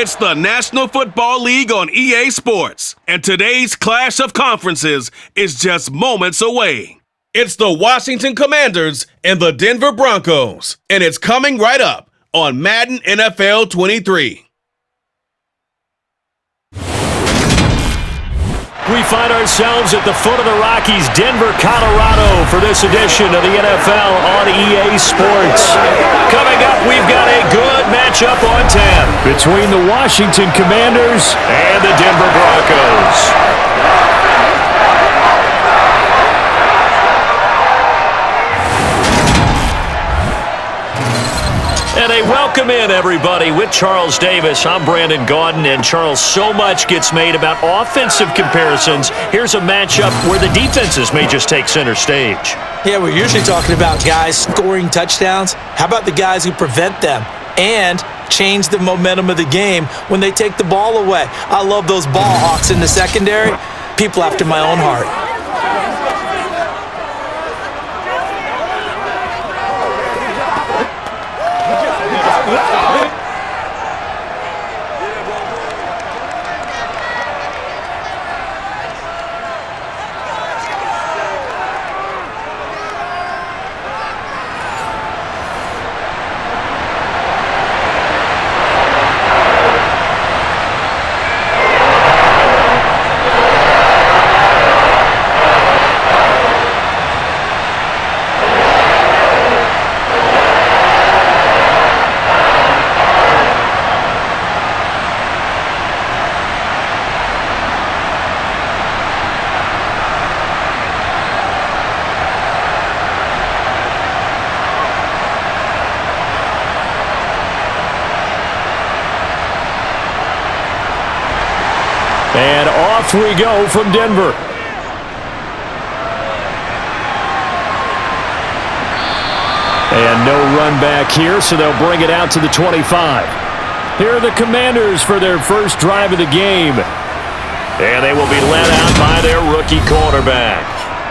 It's the National Football League on EA Sports, and today's clash of conferences is just moments away. It's the Washington Commanders and the Denver Broncos, and it's coming right up on Madden NFL 23. We find ourselves at the foot of the Rockies, Denver, Colorado, for this edition of the NFL on EA Sports. Coming up, we've got a good matchup on tap between the Washington Commanders and the Denver Broncos. And a welcome in, everybody, with Charles Davis. I'm Brandon Gaudin, and Charles, so much gets made about offensive comparisons. Here's a matchup where the defenses may just take center stage. Yeah, we're usually talking about guys scoring touchdowns. How about the guys who prevent them and change the momentum of the game when they take the ball away? I love those ball hawks in the secondary. People after my own heart. And off we go from Denver. And no run back here, so they'll bring it out to the 25. Here are the Commanders for their first drive of the game. And they will be led out by their rookie quarterback.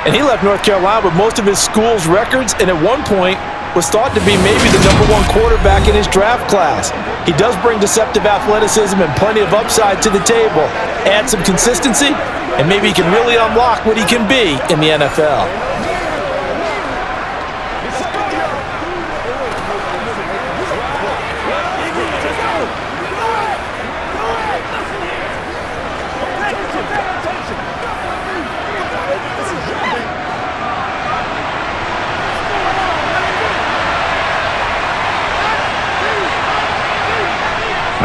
And he left North Carolina with most of his school's records, and at one point was thought to be maybe the #1 quarterback in his draft class. He does bring deceptive athleticism and plenty of upside to the table. Add some consistency, and maybe he can really unlock what he can be in the NFL.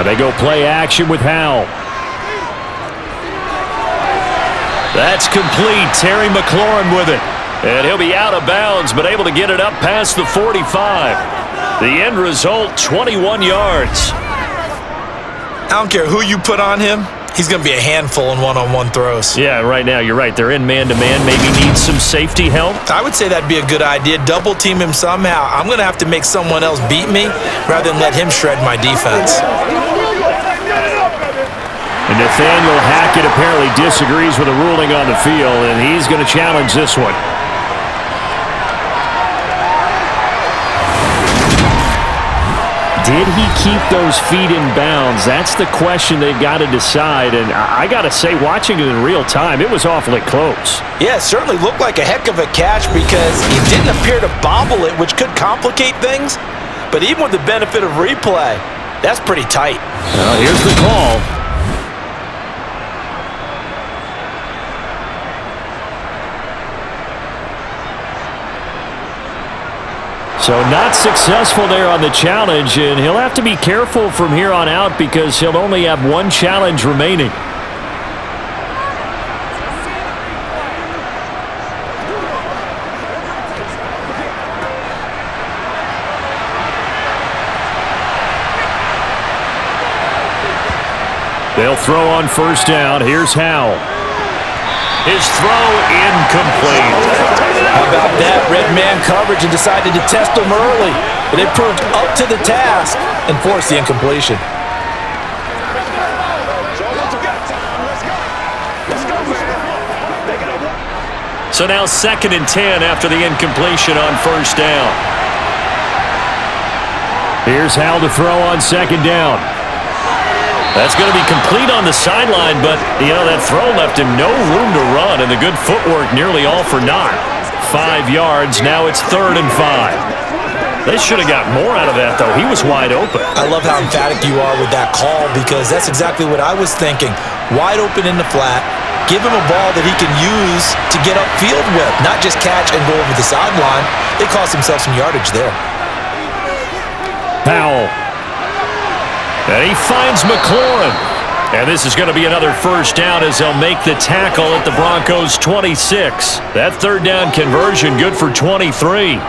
They go play action with Howell. That's complete. Terry McLaurin with it. And he'll be out of bounds, but able to get it up past the 45. The end result, 21 yards. I don't care who you put on him. He's going to be a handful in one-on-one throws. Yeah, right now, you're right. They're in man-to-man. Maybe needs some safety help. I would say that'd be a good idea. Double team him somehow. I'm going to have to make someone else beat me rather than let him shred my defense. And Nathaniel Hackett apparently disagrees with the ruling on the field, and he's going to challenge this one. Did he keep those feet in bounds? That's the question they've got to decide. And I got to say, watching it in real time, it was awfully close. Yeah, it certainly looked like a heck of a catch because he didn't appear to bobble it, which could complicate things. But even with the benefit of replay, that's pretty tight. Well, here's the call. So not successful there on the challenge, and he'll have to be careful from here on out because he'll only have one challenge remaining. They'll throw on first down. Here's Howell. His throw incomplete. How about that? Red man coverage and decided to test him early. But it proved up to the task and forced the incompletion. So now 2nd and 10 after the incompletion on first down. Here's Howell to throw on 2nd down. That's going to be complete on the sideline, but, that throw left him no room to run, and the good footwork nearly all for naught. 5 yards, now it's 3rd and 5. They should have got more out of that, though. He was wide open. I love how emphatic you are with that call, because that's exactly what I was thinking. Wide open in the flat. Give him a ball that he can use to get upfield with, not just catch and go over the sideline. They cost themselves some yardage there. Powell. And he finds McLaurin. And this is going to be another first down as they'll make the tackle at the Broncos' 26. That 3rd down conversion good for 23.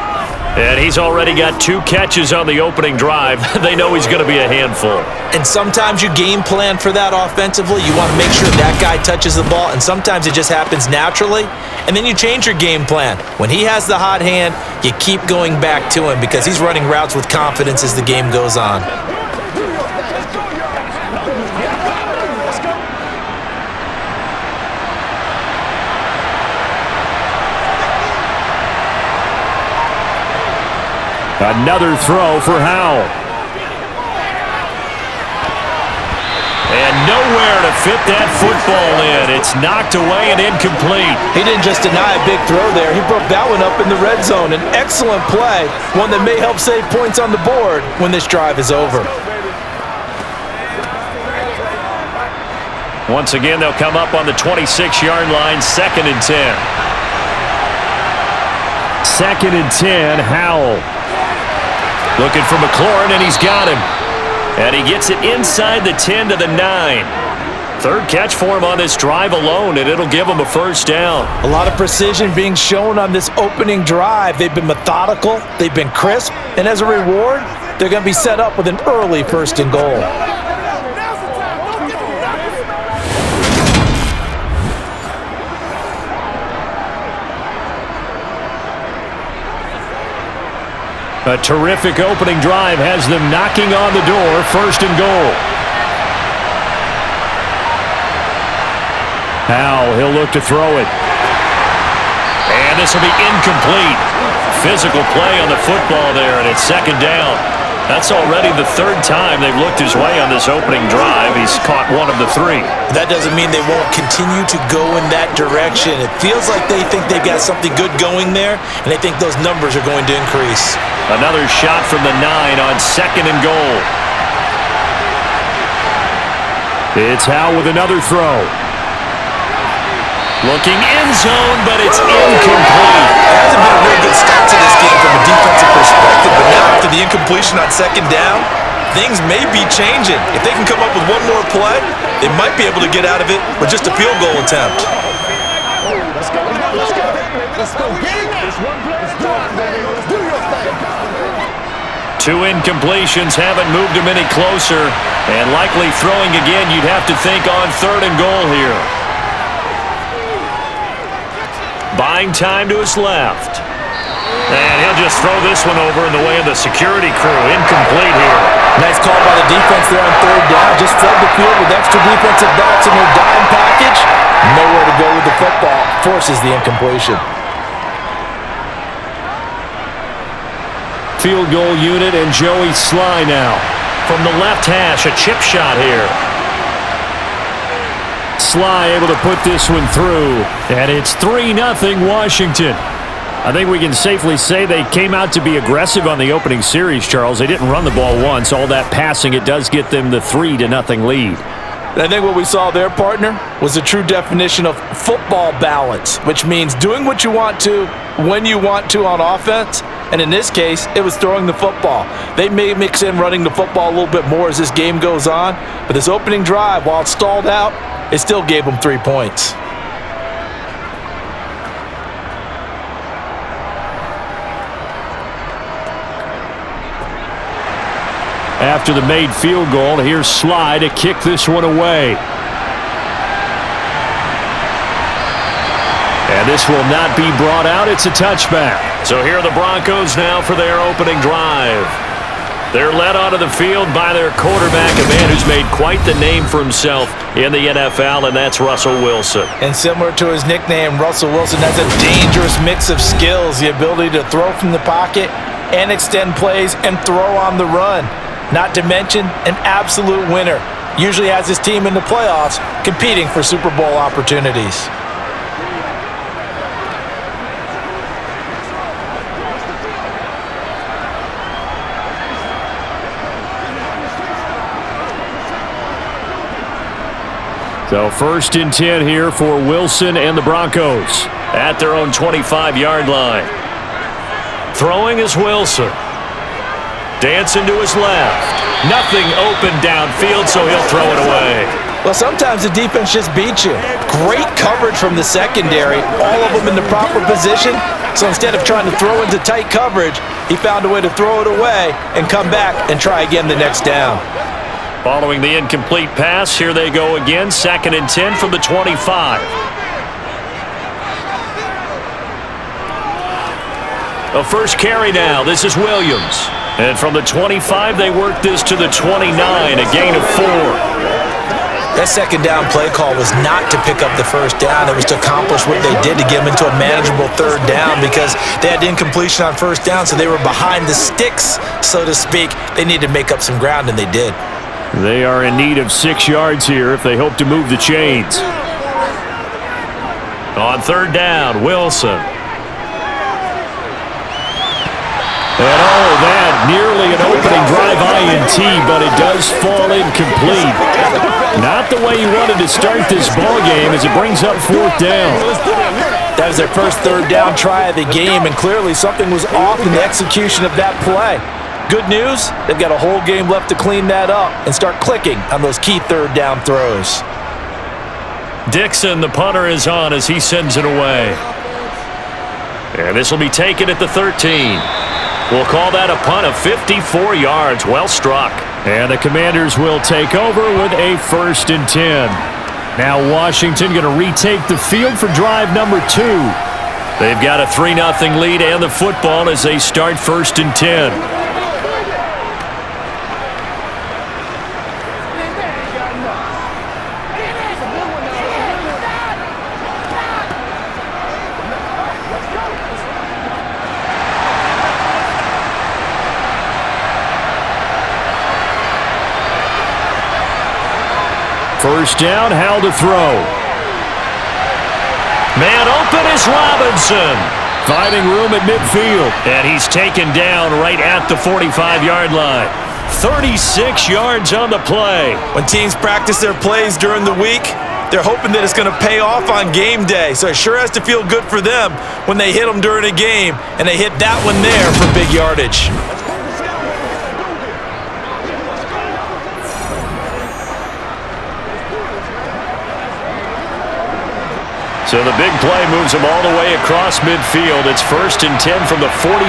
And he's already got 2 catches on the opening drive. They know he's going to be a handful. And sometimes you game plan for that offensively. You want to make sure that guy touches the ball, and sometimes it just happens naturally. And then you change your game plan. When he has the hot hand, you keep going back to him because he's running routes with confidence as the game goes on. Another throw for Howell. And nowhere to fit that football in. It's knocked away and incomplete. He didn't just deny a big throw there. He broke that one up in the red zone. An excellent play, one that may help save points on the board when this drive is over. Once again, they'll come up on the 26-yard line, 2nd and 10. 2nd and 10, Howell. Looking for McLaurin, and he's got him. And he gets it inside the 10 to the 9. 3rd catch for him on this drive alone, and it'll give him a first down. A lot of precision being shown on this opening drive. They've been methodical, they've been crisp, and as a reward, they're going to be set up with an early 1st and goal. A terrific opening drive has them knocking on the door, 1st and goal. Now he'll look to throw it. And this will be incomplete. Physical play on the football there, and it's 2nd down. That's already the 3rd time they've looked his way on this opening drive. He's caught 1 of the 3. That doesn't mean they won't continue to go in that direction. It feels like they think they've got something good going there, and they think those numbers are going to increase. Another shot from the 9 on 2nd and goal. It's Howe with another throw. Looking end zone, but it's incomplete. It hasn't been a real good start to this game from a defensive perspective, but now after the incompletion on 2nd down, things may be changing. If they can come up with one more play, they might be able to get out of it with just a field goal attempt. Let's go. Let's go. Get it now. This one play. Let's do it, baby. Let's do your thing. 2 incompletions haven't moved him any closer, and likely throwing again, you'd have to think on 3rd and goal here. Buying time to his left. And he'll just throw this one over in the way of the security crew. Incomplete here. Nice call by the defense there on 3rd down. Just flood the field with extra defensive backs in their dime package. Nowhere to go with the football. Forces the incompletion. Field goal unit and Joey Sly now. From the left hash, a chip shot here. Sly able to put this one through, and it's 3-0 Washington. I think we can safely say they came out to be aggressive on the opening series, Charles. They didn't run the ball once. All that passing, it does get them the 3-0 lead. I think what we saw there, partner, was a true definition of football balance, which means doing what you want to, when you want to on offense, and in this case, it was throwing the football. They may mix in running the football a little bit more as this game goes on, but this opening drive, while it stalled out, it still gave them 3 points. After the made field goal, here's Sly to kick this one away. And this will not be brought out. It's a touchback. So here are the Broncos now for their opening drive. They're led onto the field by their quarterback, a man who's made quite the name for himself in the NFL, and that's Russell Wilson. And similar to his nickname, Russell Wilson has a dangerous mix of skills, the ability to throw from the pocket and extend plays and throw on the run. Not to mention an absolute winner. usually has his team in the playoffs competing for Super Bowl opportunities. So 1st and 10 here for Wilson and the Broncos at their own 25-yard line. Throwing is Wilson. Dancing to his left. Nothing open downfield, so he'll throw it away. Well, sometimes the defense just beats you. Great coverage from the secondary, all of them in the proper position. So instead of trying to throw into tight coverage, he found a way to throw it away and come back and try again the next down. Following the incomplete pass, here they go again. 2nd and 10 from the 25. The first carry now. This is Williams. And from the 25, they work this to the 29, a gain of 4. That second down play call was not to pick up the first down. It was to accomplish what they did to get them into a manageable 3rd down because they had incompletion on 1st down, so they were behind the sticks, so to speak. They needed to make up some ground, and they did. They are in need of 6 yards here if they hope to move the chains. On 3rd down, Wilson. And all of that, nearly an opening drive INT, but it does fall incomplete. Not the way you wanted to start this ball game as it brings up 4th down. That was their first 3rd down try of the game, and clearly something was off in the execution of that play. Good news, they've got a whole game left to clean that up and start clicking on those key 3rd down throws. Dixon, the punter, is on as he sends it away. And this will be taken at the 13. We'll call that a punt of 54 yards. Well struck. And the Commanders will take over with a 1st and 10. Now Washington going to retake the field for drive number 2. They've got a 3-0 lead and the football as they start 1st and 10. First down, Howell to throw. Man open is Robinson. Finding room at midfield. And he's taken down right at the 45-yard line. 36 yards on the play. When teams practice their plays during the week, they're hoping that it's going to pay off on game day. So it sure has to feel good for them when they hit them during a game, and they hit that one there for big yardage. So the big play moves them all the way across midfield. It's 1st and 10 from the 45.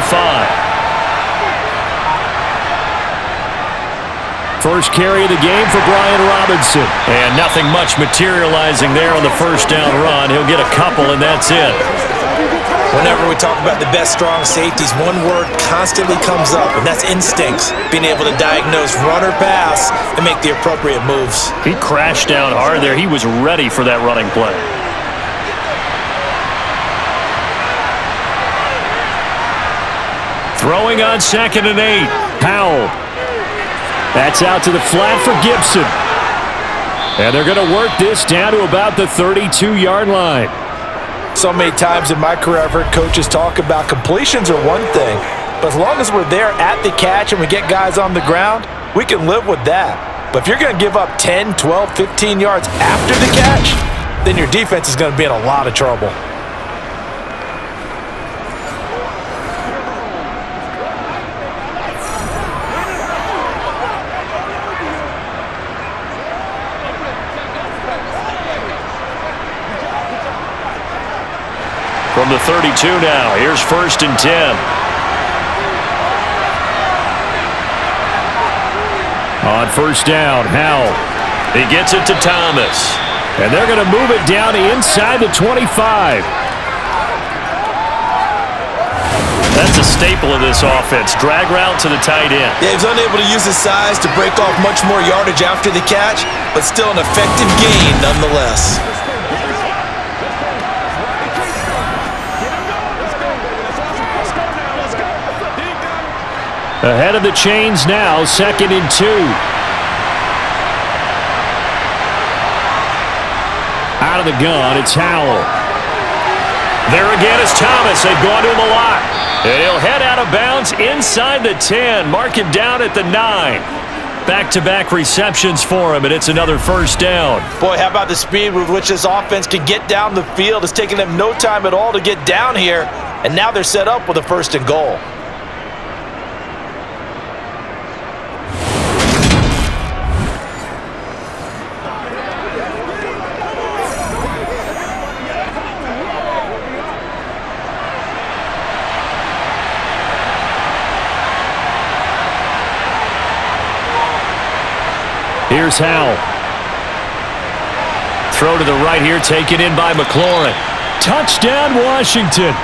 First carry of the game for Brian Robinson. And nothing much materializing there on the first down run. He'll get a couple, and that's it. Whenever we talk about the best strong safeties, one word constantly comes up, and that's instincts. Being able to diagnose run or pass and make the appropriate moves. He crashed down hard there. He was ready for that running play. Throwing on 2nd and 8. Howell. That's out to the flat for Gibson. And they're going to work this down to about the 32-yard line. So many times in my career I've heard coaches talk about completions are one thing, but as long as we're there at the catch and we get guys on the ground, we can live with that. But if you're going to give up 10, 12, 15 yards after the catch, then your defense is going to be in a lot of trouble. From the 32 now, here's 1st and 10. On 1st down, Howell. He gets it to Thomas. And they're going to move it down inside the 25. That's a staple of this offense. Drag route to the tight end. Yeah, he's unable to use his size to break off much more yardage after the catch, but still an effective gain nonetheless. Ahead of the chains now, 2nd and 2. out of the gun. It's Howell. There again is Thomas. They've gone to him a lot. And he'll head out of bounds inside the 10. Mark him down at the 9. Back-to-back receptions for him, and it's another first down. Boy, how about the speed with which this offense can get down the field? It's taking them no time at all to get down here, and now they're set up with a 1st and goal. Here's Howell. Throw to the right here, taken in by McLaurin. Touchdown, Washington.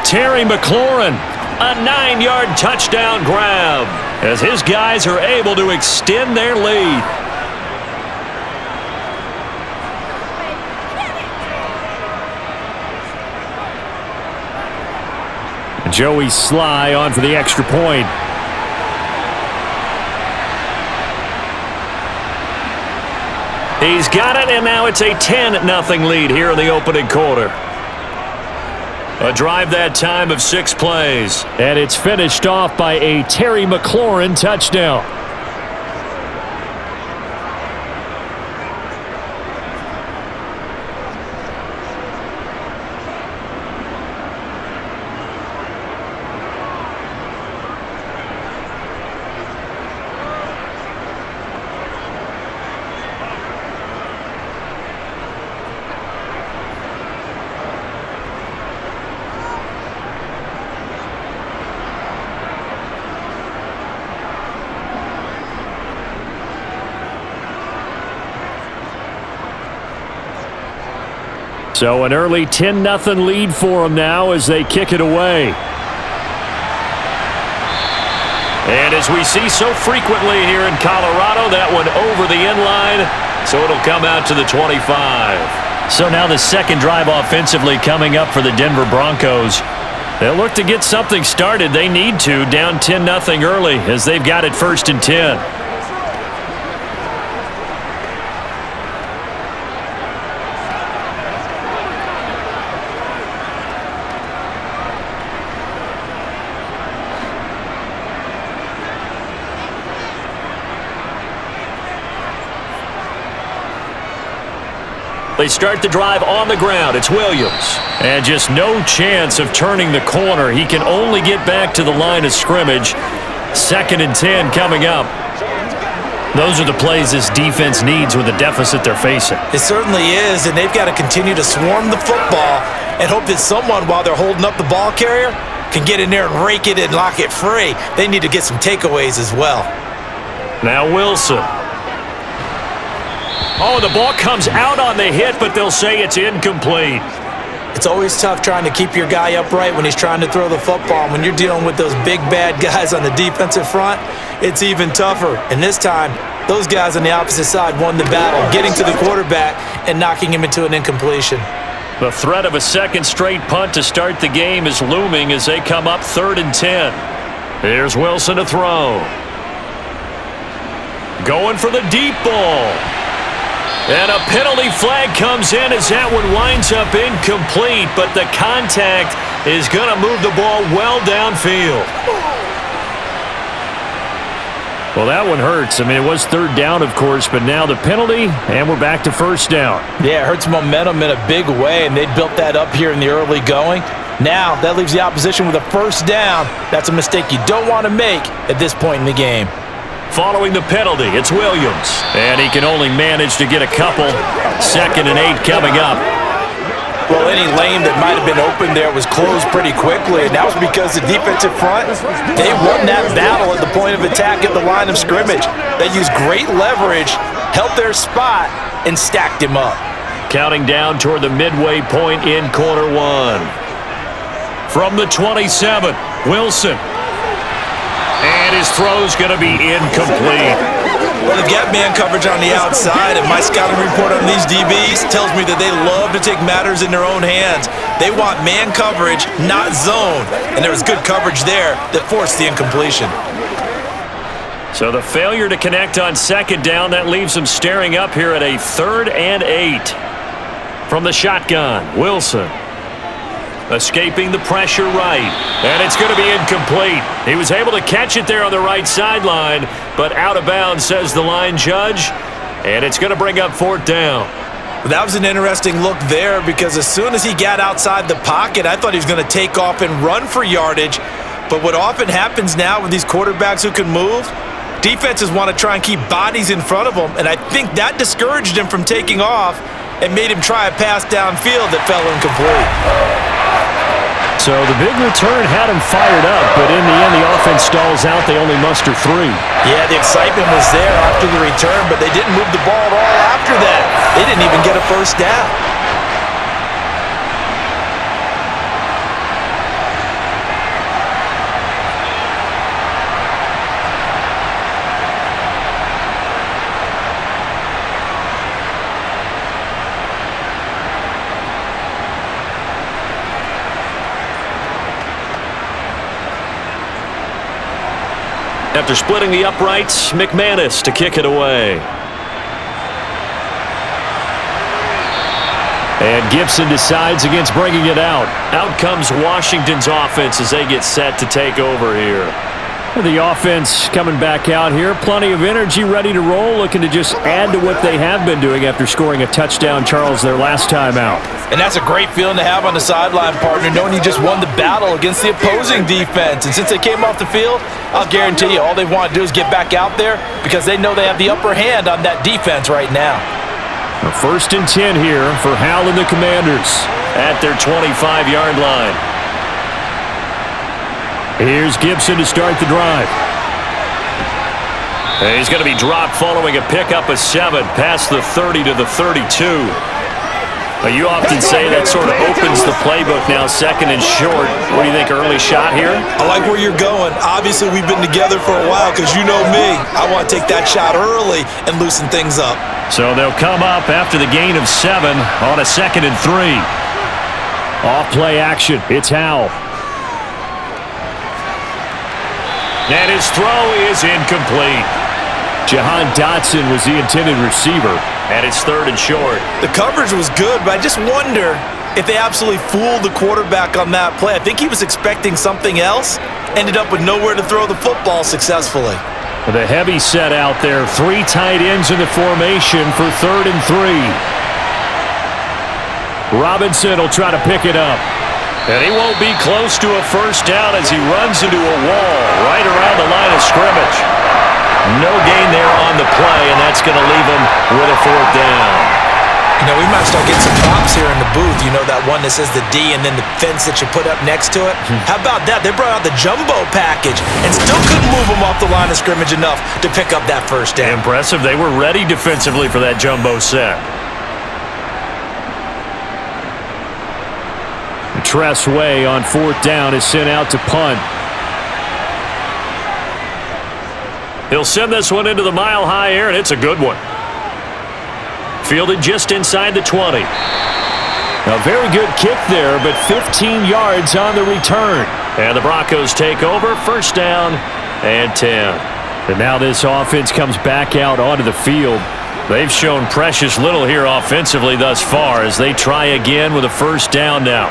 Terry McLaurin, a 9-yard touchdown grab as his guys are able to extend their lead. Joey Sly on for the extra point. He's got it, and now it's a 10-0 lead here in the opening quarter. A drive that time of 6 plays. And it's finished off by a Terry McLaurin touchdown. So an early 10-0 lead for them now as they kick it away. And as we see so frequently here in Colorado, that one over the end line, so it'll come out to the 25. So now the second drive offensively coming up for the Denver Broncos. They'll look to get something started. They need to, down 10-0 early as they've got it 1st and 10. They start the drive on the ground. It's Williams. And just no chance of turning the corner. He can only get back to the line of scrimmage. 2nd and 10 coming up. Those are the plays this defense needs with the deficit they're facing. It certainly is, and they've got to continue to swarm the football and hope that someone, while they're holding up the ball carrier, can get in there and rake it and lock it free. They need to get some takeaways as well. Now Wilson. Oh, the ball comes out on the hit, but they'll say it's incomplete. It's always tough trying to keep your guy upright when he's trying to throw the football. When you're dealing with those big, bad guys on the defensive front, it's even tougher. And this time, those guys on the opposite side won the battle, getting to the quarterback and knocking him into an incompletion. The threat of a second straight punt to start the game is looming as they come up 3rd and 10. Here's Wilson to throw. Going for the deep ball. And a penalty flag comes in as that one winds up incomplete, but the contact is going to move the ball well downfield. Well, that one hurts. I mean, it was 3rd down, of course, but now the penalty, and we're back to 1st down. Yeah, it hurts momentum in a big way, and they built that up here in the early going. Now, that leaves the opposition with a 1st down. That's a mistake you don't want to make at this point in the game. Following the penalty, it's Williams. And he can only manage to get a couple. 2nd and 8 coming up. Well, any lane that might have been open there was closed pretty quickly, and that was because the defensive front, they won that battle at the point of attack at the line of scrimmage. They used great leverage, held their spot, and stacked him up. Counting down toward the midway point in quarter 1. From the 27, Wilson. And his throw's going to be incomplete. Well, they've got man coverage on the outside, and my scouting report on these DBs tells me that they love to take matters in their own hands. They want man coverage, not zone. And there was good coverage there that forced the incompletion. So the failure to connect on 2nd down, that leaves them staring up here at a 3rd and 8. From the shotgun, Wilson. Escaping the pressure right. And it's going to be incomplete. He was able to catch it there on the right sideline, but out of bounds, says the line judge. And it's going to bring up fourth down. That was an interesting look there because as soon as he got outside the pocket, I thought he was going to take off and run for yardage. But what often happens now with these quarterbacks who can move, defenses want to try and keep bodies in front of them, and I think that discouraged him from taking off and made him try a pass downfield that fell incomplete. So the big return had him fired up, but in the end, the offense stalls out. They only muster 3. Yeah, the excitement was there after the return, but they didn't move the ball at all after that. They didn't even get a first down. After splitting the uprights, McManus to kick it away. And Gibson decides against bringing it out. Out comes Washington's offense as they get set to take over here. The offense coming back out here. Plenty of energy, ready to roll, looking to just add to what they have been doing after scoring a touchdown, Charles, their last time out. And that's a great feeling to have on the sideline, partner, knowing you just won the battle against the opposing defense. And since they came off the field, I'll guarantee you all they want to do is get back out there because they know they have the upper hand on that defense right now. A 1st and 10 here for Hal and the Commanders at their 25-yard line. Here's Gibson to start the drive. And he's going to be dropped following a pickup of 7 past the 30 to the 32. You often say that sort of opens the playbook now, 2nd and short. What do you think, early shot here? I like where you're going. Obviously, we've been together for a while because you know me. I want to take that shot early and loosen things up. So they'll come up after the gain of 7 on a 2nd and 3. Off play action. It's Howell. And his throw is incomplete. Jahan Dotson was the intended receiver, and it's 3rd and short. The coverage was good, but I just wonder if they absolutely fooled the quarterback on that play. I think he was expecting something else, ended up with nowhere to throw the football successfully. The heavy set out there, 3 tight ends in the formation for 3rd and 3. Robinson will try to pick it up. And he won't be close to a first down as he runs into a wall right around the line of scrimmage. No gain there on the play, and that's going to leave him with a 4th down. You know, we might start getting some props here in the booth. You know that one that says the D and then the fence that you put up next to it? How about that? They brought out the jumbo package and still couldn't move them off the line of scrimmage enough to pick up that first down. Impressive. They were ready defensively for that jumbo set. Tress Way on 4th down is sent out to punt. He'll send this one into the mile-high air, and it's a good one. Fielded just inside the 20. A very good kick there, but 15 yards on the return. And the Broncos take over, 1st down and 10. And now this offense comes back out onto the field. They've shown precious little here offensively thus far as they try again with a 1st down now.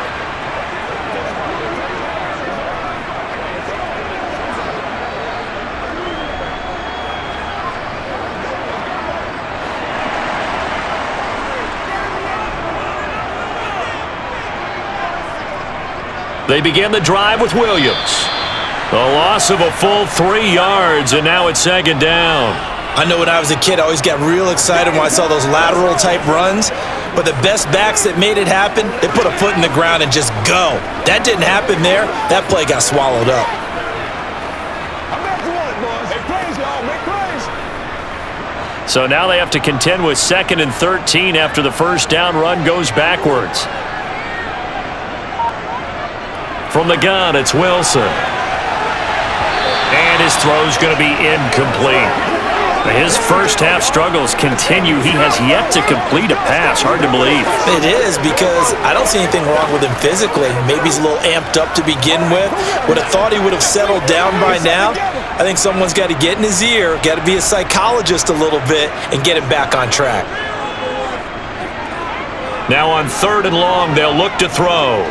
They begin the drive with Williams. A loss of a full 3 yards, and now it's 2nd down. I know when I was a kid, I always got real excited when I saw those lateral-type runs. But the best backs that made it happen, they put a foot in the ground and just go. That didn't happen there. That play got swallowed up. So now they have to contend with 2nd and 13 after the 1st down run goes backwards. From the gun, it's Wilson. And his throw's going to be incomplete. His first half struggles continue. He has yet to complete a pass. Hard to believe. It is because I don't see anything wrong with him physically. Maybe he's a little amped up to begin with. Would have thought he would have settled down by now. I think someone's got to get in his ear, got to be a psychologist a little bit, and get him back on track. Now on 3rd and long, they'll look to throw.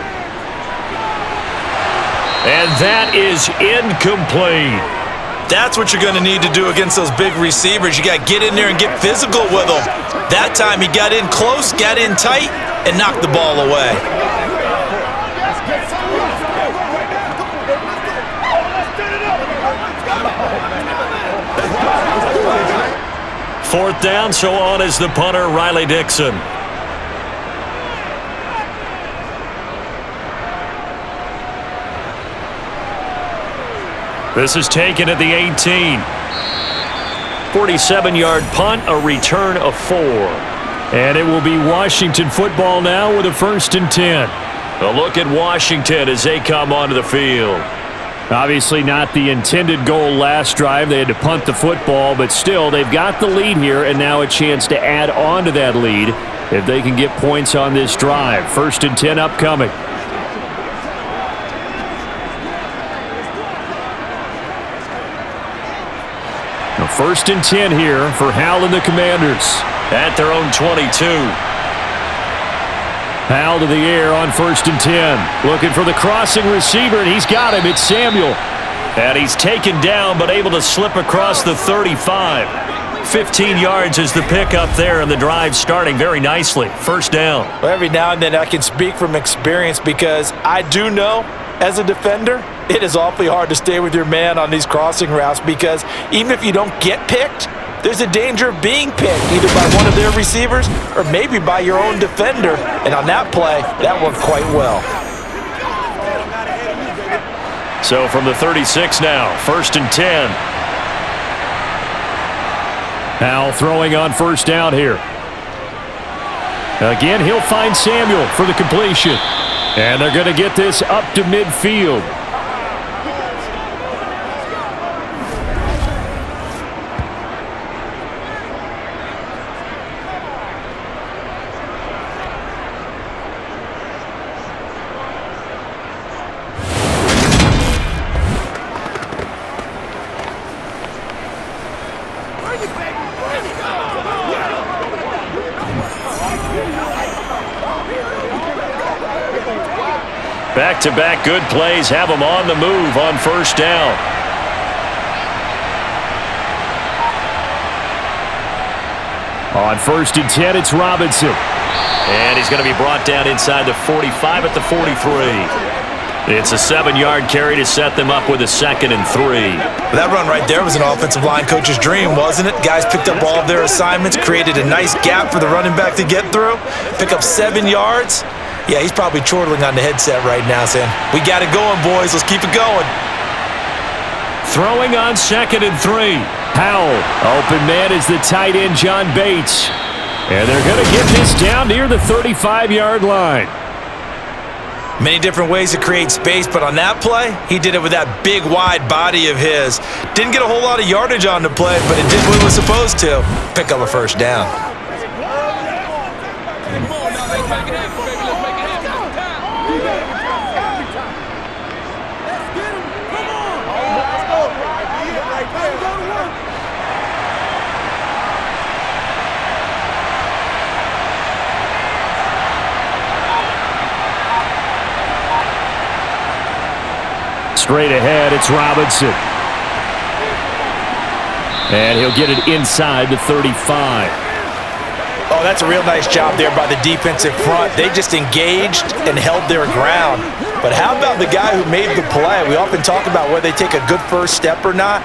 And that is incomplete. That's what you're going to need to do against those big receivers. You got to get in there and get physical with them. That time he got in close, got in tight, and knocked the ball away. Fourth down, so on is the punter, Riley Dixon. This is taken at the 18. 47-yard punt, a return of 4. And it will be Washington football now with a 1st and 10. A look at Washington as they come onto the field. Obviously not the intended goal last drive. They had to punt the football, but still they've got the lead here and now a chance to add on to that lead if they can get points on this drive. 1st and 10 upcoming. Now 1st and 10 here for Howell and the Commanders. At their own 22. Howell to the air on 1st and 10. Looking for the crossing receiver, and he's got him. It's Samuel. And he's taken down, but able to slip across the 35. 15 yards is the pickup there, and the drive starting very nicely. 1st down. Well, every now and then I can speak from experience because I do know, as a defender, it is awfully hard to stay with your man on these crossing routes because even if you don't get picked, there's a danger of being picked either by one of their receivers or maybe by your own defender. And on that play, that worked quite well. So from the 36 now, 1st and 10. Howell throwing on 1st down here. Again, he'll find Samuel for the completion. And they're going to get this up to midfield. Back-to-back good plays have them on the move on 1st down. On 1st and 10, it's Robinson. And he's going to be brought down inside the 45 at the 43. It's a 7-yard carry to set them up with a 2nd and 3. That run right there was an offensive line coach's dream, wasn't it? Guys picked up all of their assignments, created a nice gap for the running back to get through, pick up 7 yards. Yeah, he's probably chortling on the headset right now saying, we got it going, boys. Let's keep it going. Throwing on 2nd and 3. Howell. Open man is the tight end, John Bates. And they're going to get this down near the 35-yard line. Many different ways to create space, but on that play, he did it with that big, wide body of his. Didn't get a whole lot of yardage on the play, but it did what it was supposed to. Pick up a 1st down. Straight ahead, it's Robinson. And he'll get it inside the 35. Oh, that's a real nice job there by the defensive front. They just engaged and held their ground. But how about the guy who made the play? We often talk about whether they take a good first step or not.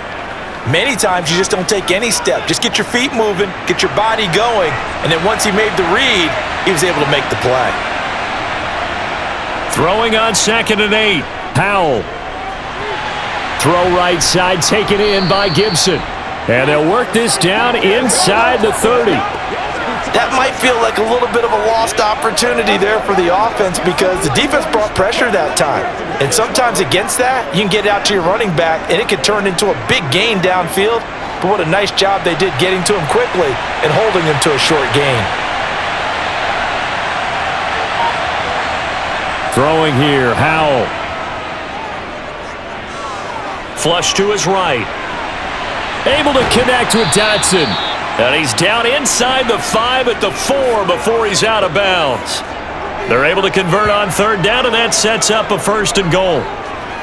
Many times you just don't take any step. Just get your feet moving, get your body going, and then once he made the read, he was able to make the play. Throwing on 2nd and 8. Howell. Throw right side, taken in by Gibson. And they'll work this down inside the 30. That might feel like a little bit of a lost opportunity there for the offense because the defense brought pressure that time. And sometimes against that, you can get out to your running back, and it could turn into a big gain downfield. But what a nice job they did getting to him quickly and holding him to a short gain. Throwing here, Howell. Flush to his right. Able to connect with Dotson. And he's down inside the 5 at the 4 before he's out of bounds. They're able to convert on third down, and that sets up a 1st and goal.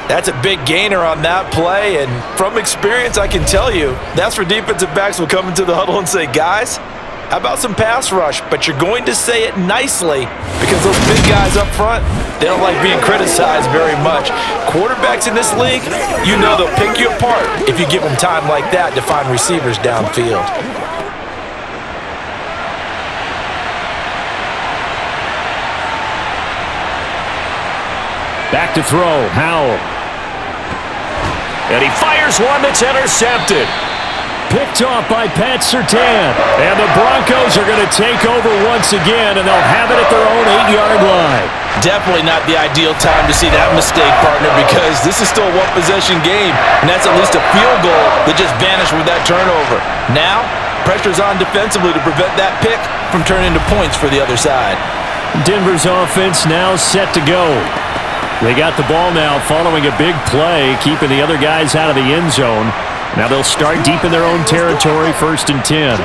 That's a big gainer on that play, and from experience, I can tell you, that's where defensive backs will come into the huddle and say, guys, how about some pass rush? But you're going to say it nicely because those big guys up front, they don't like being criticized very much. Quarterbacks in this league, you know they'll pick you apart if you give them time like that to find receivers downfield. Back to throw, Howell. And he fires one that's intercepted. Picked off by Pat Surtain. And the Broncos are going to take over once again, and they'll have it at their own 8-yard line. Definitely not the ideal time to see that mistake, partner, because this is still a one-possession game, and that's at least a field goal that just vanished with that turnover. Now, pressure's on defensively to prevent that pick from turning into points for the other side. Denver's offense now set to go. They got the ball now following a big play, keeping the other guys out of the end zone. Now they'll start deep in their own territory, 1st and 10.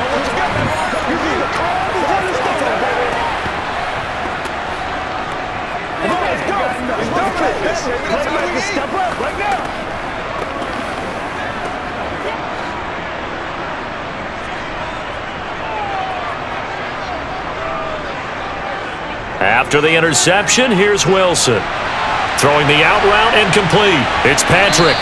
After the interception, here's Wilson. Throwing the out route and complete. It's Patrick.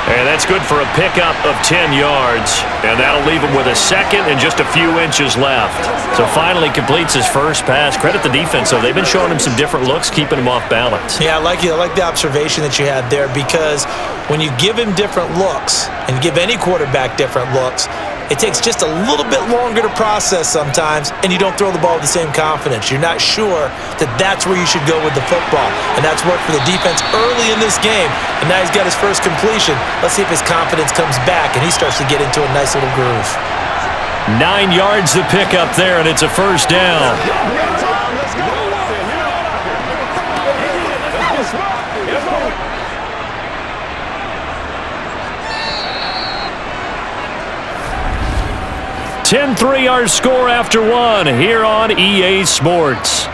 And that's good for a pickup of 10 yards. And that'll leave him with a 2nd and just a few inches left. So finally completes his first pass. Credit the defense, though. They've been showing him some different looks, keeping him off balance. Yeah, I like the observation that you had there, because when you give him different looks and give any quarterback different looks, it takes just a little bit longer to process sometimes, and you don't throw the ball with the same confidence. You're not sure that that's where you should go with the football, and that's worked for the defense early in this game, and now he's got his first completion. Let's see if his confidence comes back, and he starts to get into a nice little groove. 9 yards to pick up there, and it's a 1st down. 10-3 our score after 1 here on EA Sports.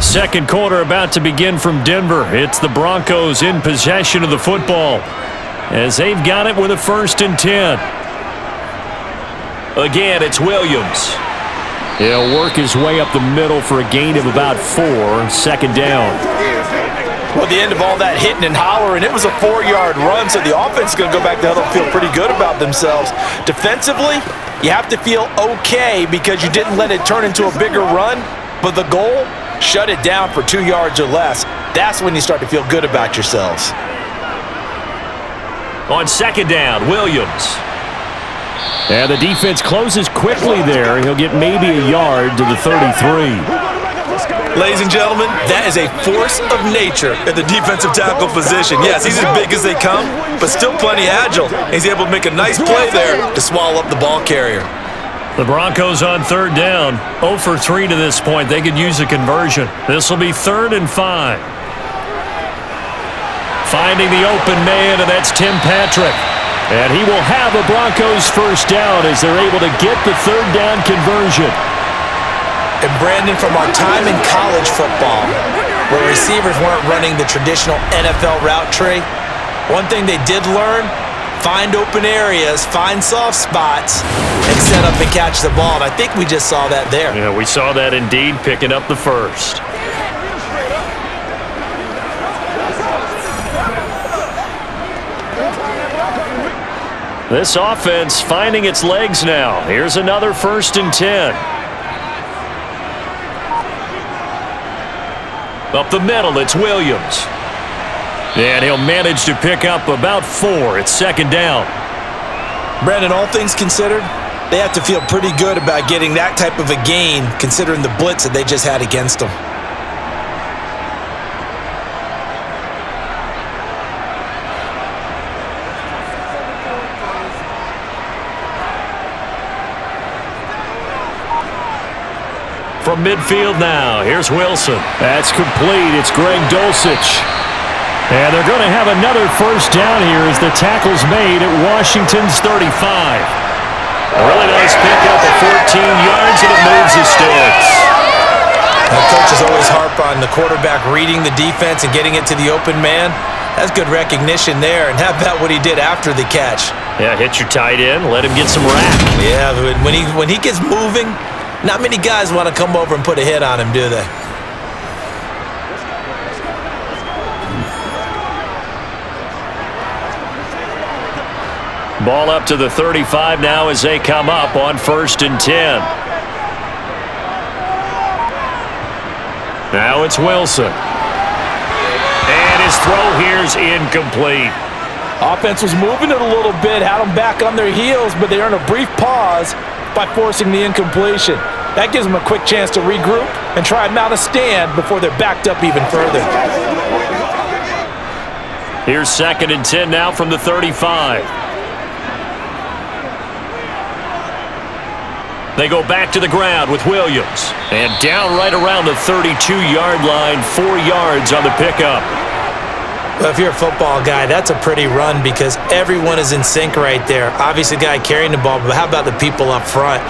Second quarter about to begin from Denver. It's the Broncos in possession of the football as they've got it with a 1st and 10. Again, it's Williams. He'll work his way up the middle for a gain of about 4, 2nd down. Well, the end of all that hitting and hollering, it was a 4-yard run, so the offense is going to go back to huddle and feel pretty good about themselves. Defensively, you have to feel okay because you didn't let it turn into a bigger run, but the goal, shut it down for 2 yards or less. That's when you start to feel good about yourselves. On 2nd down, Williams. And the defense closes quickly there. He'll get maybe a yard to the 33. Ladies and gentlemen, that is a force of nature at the defensive tackle position. Yes, he's as big as they come, but still plenty agile. He's able to make a nice play there to swallow up the ball carrier. The Broncos on 3rd down, 0 for 3 to this point. They could use a conversion. This will be 3rd and 5. Finding the open man, and that's Tim Patrick. And he will have a Broncos 1st down as they're able to get the 3rd down conversion. And Brandon, from our time in college football, where receivers weren't running the traditional NFL route tree, one thing they did learn, find open areas, find soft spots, and set up and catch the ball. And I think we just saw that there. Yeah, we saw that indeed, picking up the 1st. This offense finding its legs now. Here's another 1st and 10. Up the middle, it's Williams. And he'll manage to pick up about 4. It's 2nd down. Brandon, all things considered, they have to feel pretty good about getting that type of a gain, considering the blitz that they just had against them. From midfield now, here's Wilson. That's complete. It's Greg Dulcich. And they're going to have another first down here as the tackle's made at Washington's 35. A really nice pickup of 14 yards, and it moves the sticks. The coaches always harp on the quarterback reading the defense and getting it to the open man. That's good recognition there. And how about what he did after the catch? Yeah, hit your tight end, let him get some rack. Yeah, but when he gets moving, not many guys want to come over and put a hit on him, do they? Ball up to the 35 now as they come up on 1st and 10. Now it's Wilson. And his throw here's incomplete. Offense was moving it a little bit, had them back on their heels, but they earned a brief pause by forcing the incompletion. That gives them a quick chance to regroup and try and mount a stand before they're backed up even further. Here's 2nd and 10 now from the 35. They go back to the ground with Williams. And down right around the 32-yard line, 4 yards on the pickup. Well, if you're a football guy, that's a pretty run because everyone is in sync right there. Obviously, the guy carrying the ball, but how about the people up front?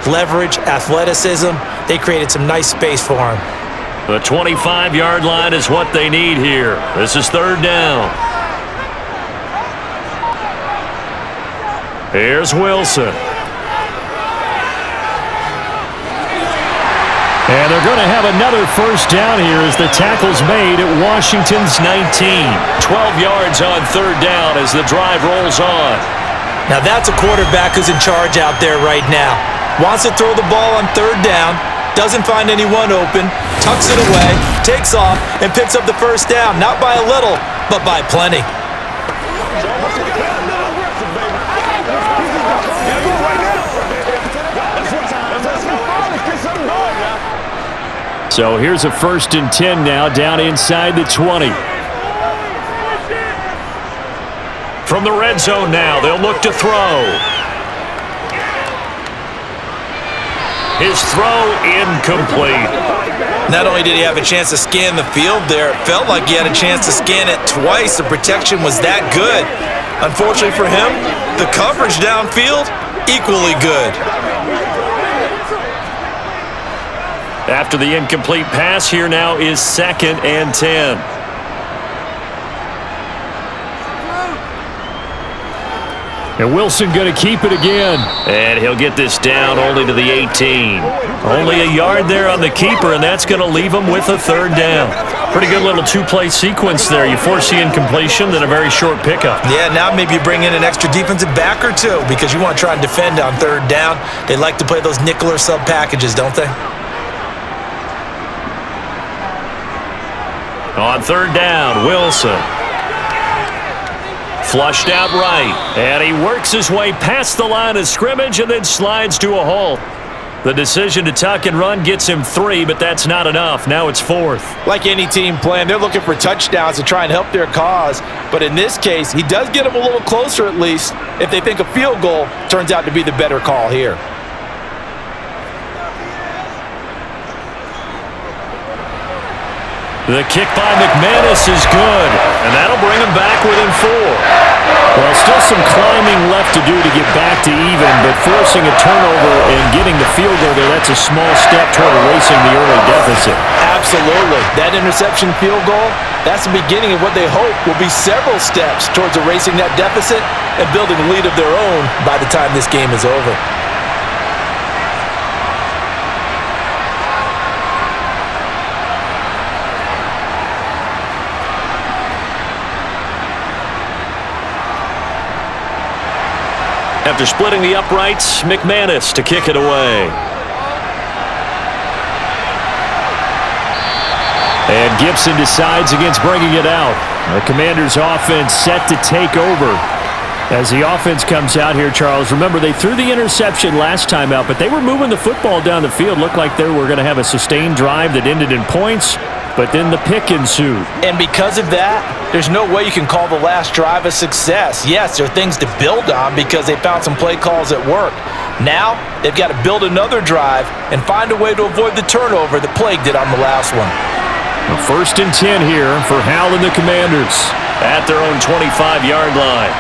Leverage, athleticism, they created some nice space for him. The 25-yard line is what they need here. This is 3rd down. Here's Wilson. And they're going to have another first down here as the tackle's made at Washington's 19. 12 yards on 3rd down as the drive rolls on. Now that's a quarterback who's in charge out there right now. Wants to throw the ball on 3rd down, doesn't find anyone open, tucks it away, takes off, and picks up the first down. Not by a little, but by plenty. So here's a 1st and 10 now down inside the 20. From the red zone now, they'll look to throw. His throw incomplete. Not only did he have a chance to scan the field there, it felt like he had a chance to scan it twice. The protection was that good. Unfortunately for him, the coverage downfield, equally good. After the incomplete pass, here now is 2nd and 10. And Wilson going to keep it again. And he'll get this down only to the 18. Only a yard there on the keeper, and that's going to leave him with a 3rd down. Pretty good little 2-play sequence there. You force the incompletion, then a very short pickup. Yeah, now maybe you bring in an extra defensive back or two because you want to try and defend on 3rd down. They like to play those nickel or sub packages, don't they? On 3rd down, Wilson. Flushed out right, and he works his way past the line of scrimmage and then slides to a halt. The decision to tuck and run gets him 3, but that's not enough. Now it's 4th. Like any team playing, they're looking for touchdowns to try and help their cause. But in this case, he does get them a little closer at least if they think a field goal turns out to be the better call here. The kick by McManus is good, and that'll bring him back within 4. Well, still some climbing left to do to get back to even, but forcing a turnover and getting the field goal there, that's a small step toward erasing the early deficit. Absolutely. That interception field goal, that's the beginning of what they hope will be several steps towards erasing that deficit and building a lead of their own by the time this game is over. After splitting the uprights, McManus to kick it away. And Gibson decides against bringing it out. The Commanders' offense set to take over. As the offense comes out here, Charles, remember they threw the interception last time out, but they were moving the football down the field. Looked like they were going to have a sustained drive that ended in points, but then the pick ensued. And because of that, there's no way you can call the last drive a success. Yes, there are things to build on because they found some play calls that work. Now, they've got to build another drive and find a way to avoid the turnover that plagued it on the last one. First and 10 here for Hal and the Commanders at their own 25-yard line.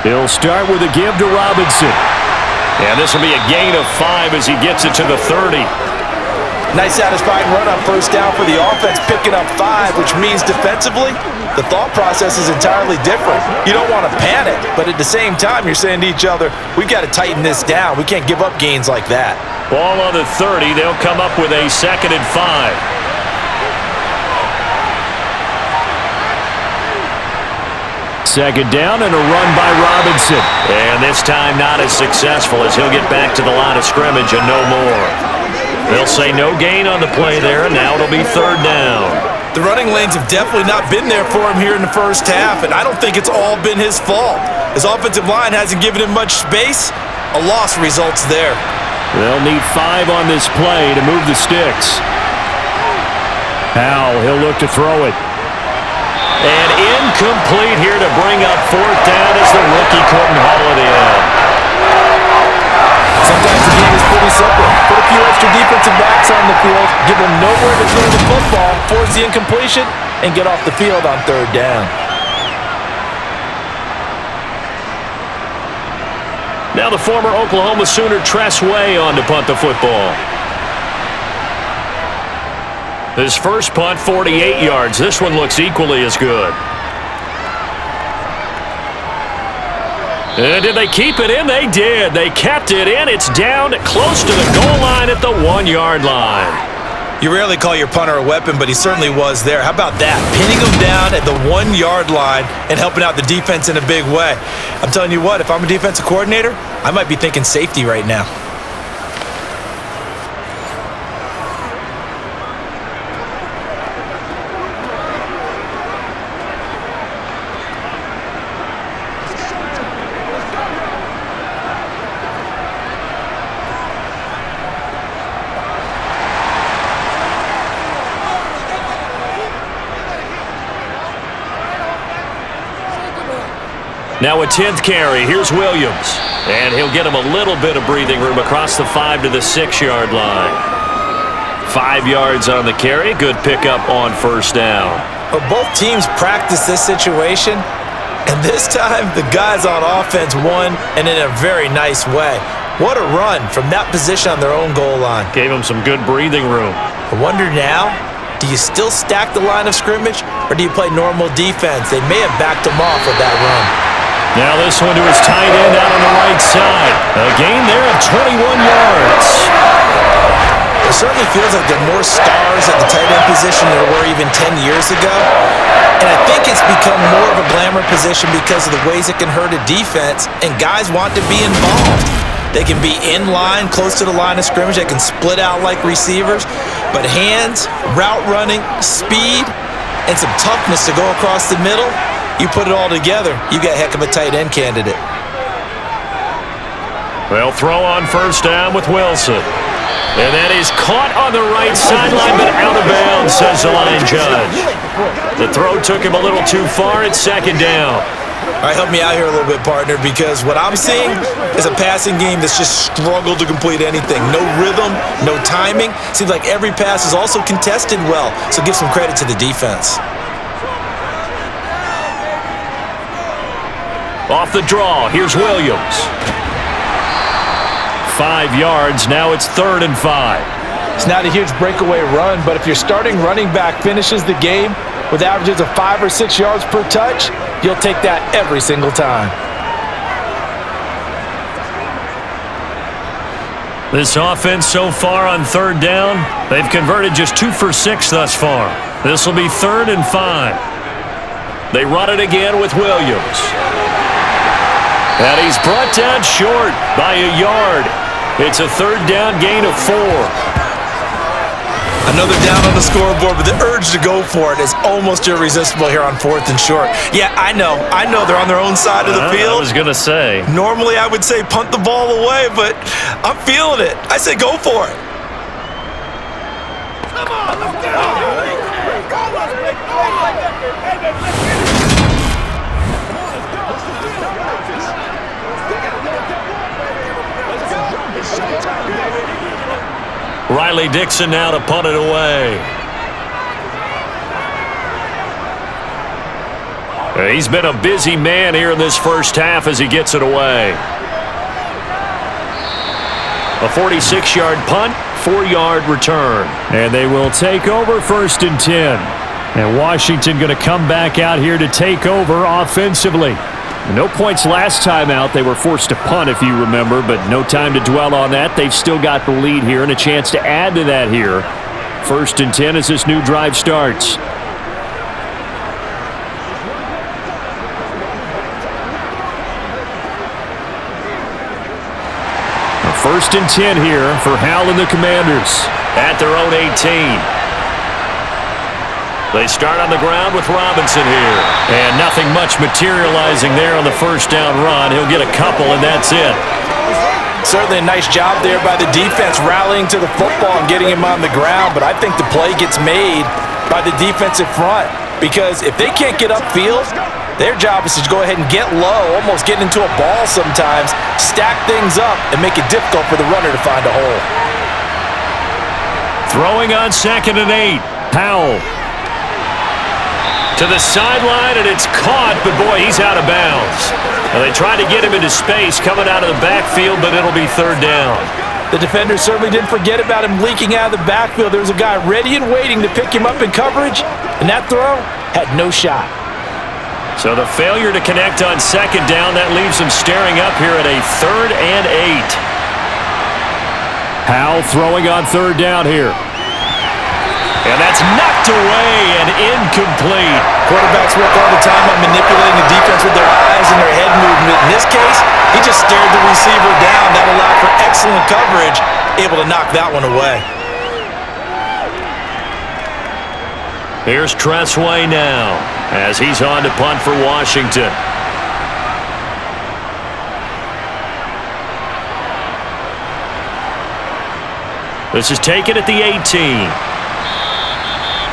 He'll start with a give to Robinson. And this will be a gain of 5 as he gets it to the 30. Nice satisfying run on first down for the offense, picking up 5, which means defensively, the thought process is entirely different. You don't want to panic, but at the same time, you're saying to each other, we've got to tighten this down. We can't give up gains like that. Ball on the 30. They'll come up with a 2nd and 5. Second down and a run by Robinson. And this time not as successful as he'll get back to the line of scrimmage and no more. They'll say no gain on the play there, and now it'll be 3rd down. The running lanes have definitely not been there for him here in the first half, and I don't think it's all been his fault. His offensive line hasn't given him much space. A loss results there. They'll need 5 on this play to move the sticks. Hal, he'll look to throw it. And incomplete here to bring up 4th down as the rookie couldn't haul it in. Sometimes the game is pretty simple. Put a few extra defensive backs on the field, give them nowhere to throw the football, force the incompletion, and get off the field on 3rd down. Now the former Oklahoma Sooner Tress Way on to punt the football. His first punt, 48 yards. This one looks equally as good. And did they keep it in? They did. They kept it in. It's down close to the goal line at the 1-yard line. You rarely call your punter a weapon, but he certainly was there. How about that? Pinning him down at the 1-yard line and helping out the defense in a big way. I'm telling you what, if I'm a defensive coordinator, I might be thinking safety right now. Now a 10th carry. Here's Williams. And he'll get him a little bit of breathing room across the 5 to the 6-yard line. 5 yards on the carry. Good pickup on first down. But both teams practiced this situation, and this time the guys on offense won, and in a very nice way. What a run from that position on their own goal line. Gave him some good breathing room. I wonder now, do you still stack the line of scrimmage, or do you play normal defense? They may have backed him off with that run. Now this one to his tight end out on the right side. A gain there of 21 yards. It certainly feels like there are more stars at the tight end position than there were even 10 years ago. And I think it's become more of a glamour position because of the ways it can hurt a defense, and guys want to be involved. They can be in line, close to the line of scrimmage. They can split out like receivers. But hands, route running, speed, and some toughness to go across the middle, you put it all together, you got a heck of a tight end candidate. They'll throw on first down with Wilson. And that is caught on the right sideline, but out of bounds, says the line judge. The throw took him a little too far. It's 2nd down. All right, help me out here a little bit, partner, because what I'm seeing is a passing game that's just struggled to complete anything. No rhythm, no timing. Seems like every pass is also contested well, so give some credit to the defense. Off the draw, here's Williams. 5 yards, now it's 3rd and 5. It's not a huge breakaway run, but if your starting running back finishes the game with averages of 5 or 6 yards per touch, you'll take that every single time. This offense so far on 3rd down, they've converted just 2 for 6 thus far. This will be 3rd and 5. They run it again with Williams. And he's brought down short by a yard. It's a 3rd down gain of 4. Another down on the scoreboard, but the urge to go for it is almost irresistible here on 4th and short. Yeah, I know they're on their own side of the field. I was going to say. Normally I would say punt the ball away, but I'm feeling it. I say go for it. Come on, let's go. Riley Dixon now to punt it away. He's been a busy man here in this first half as he gets it away. A 46-yard punt, 4-yard return. And they will take over 1st and 10. And Washington going to come back out here to take over offensively. No points last time out. They were forced to punt, if you remember, but no time to dwell on that. They've still got the lead here and a chance to add to that here. 1st and 10 as this new drive starts. First and 10 here for Hal and the Commanders at their own 18. They start on the ground with Robinson here. And nothing much materializing there on the first down run. He'll get a couple, and that's it. Certainly a nice job there by the defense rallying to the football and getting him on the ground, but I think the play gets made by the defensive front because if they can't get upfield, their job is to go ahead and get low, almost get into a ball sometimes, stack things up, and make it difficult for the runner to find a hole. Throwing on 2nd and 8. Powell. To the sideline, and it's caught, but boy, he's out of bounds. Now, they tried to get him into space coming out of the backfield, but it'll be 3rd down. The defender certainly didn't forget about him leaking out of the backfield. There was a guy ready and waiting to pick him up in coverage, and that throw had no shot. So the failure to connect on 2nd down, that leaves him staring up here at a 3rd and 8. Powell throwing on 3rd down here. And that's knocked away and incomplete. Quarterbacks work all the time on manipulating the defense with their eyes and their head movement. In this case, he just stared the receiver down. That allowed for excellent coverage, able to knock that one away. Here's Tressway now as he's on to punt for Washington. This is taken at the 18.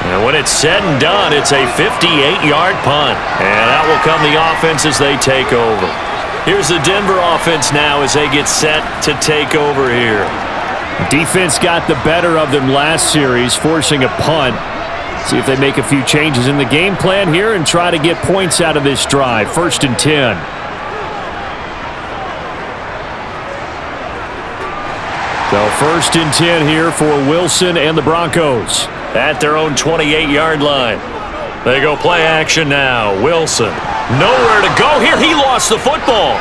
And when it's said and done, it's a 58-yard punt. And out will come the offense as they take over. Here's the Denver offense now as they get set to take over here. Defense got the better of them last series, forcing a punt. See if they make a few changes in the game plan here and try to get points out of this drive. 1st and 10. So 1st and 10 here for Wilson and the Broncos at their own 28-yard line. They go play action now. Wilson, nowhere to go here. He lost the football.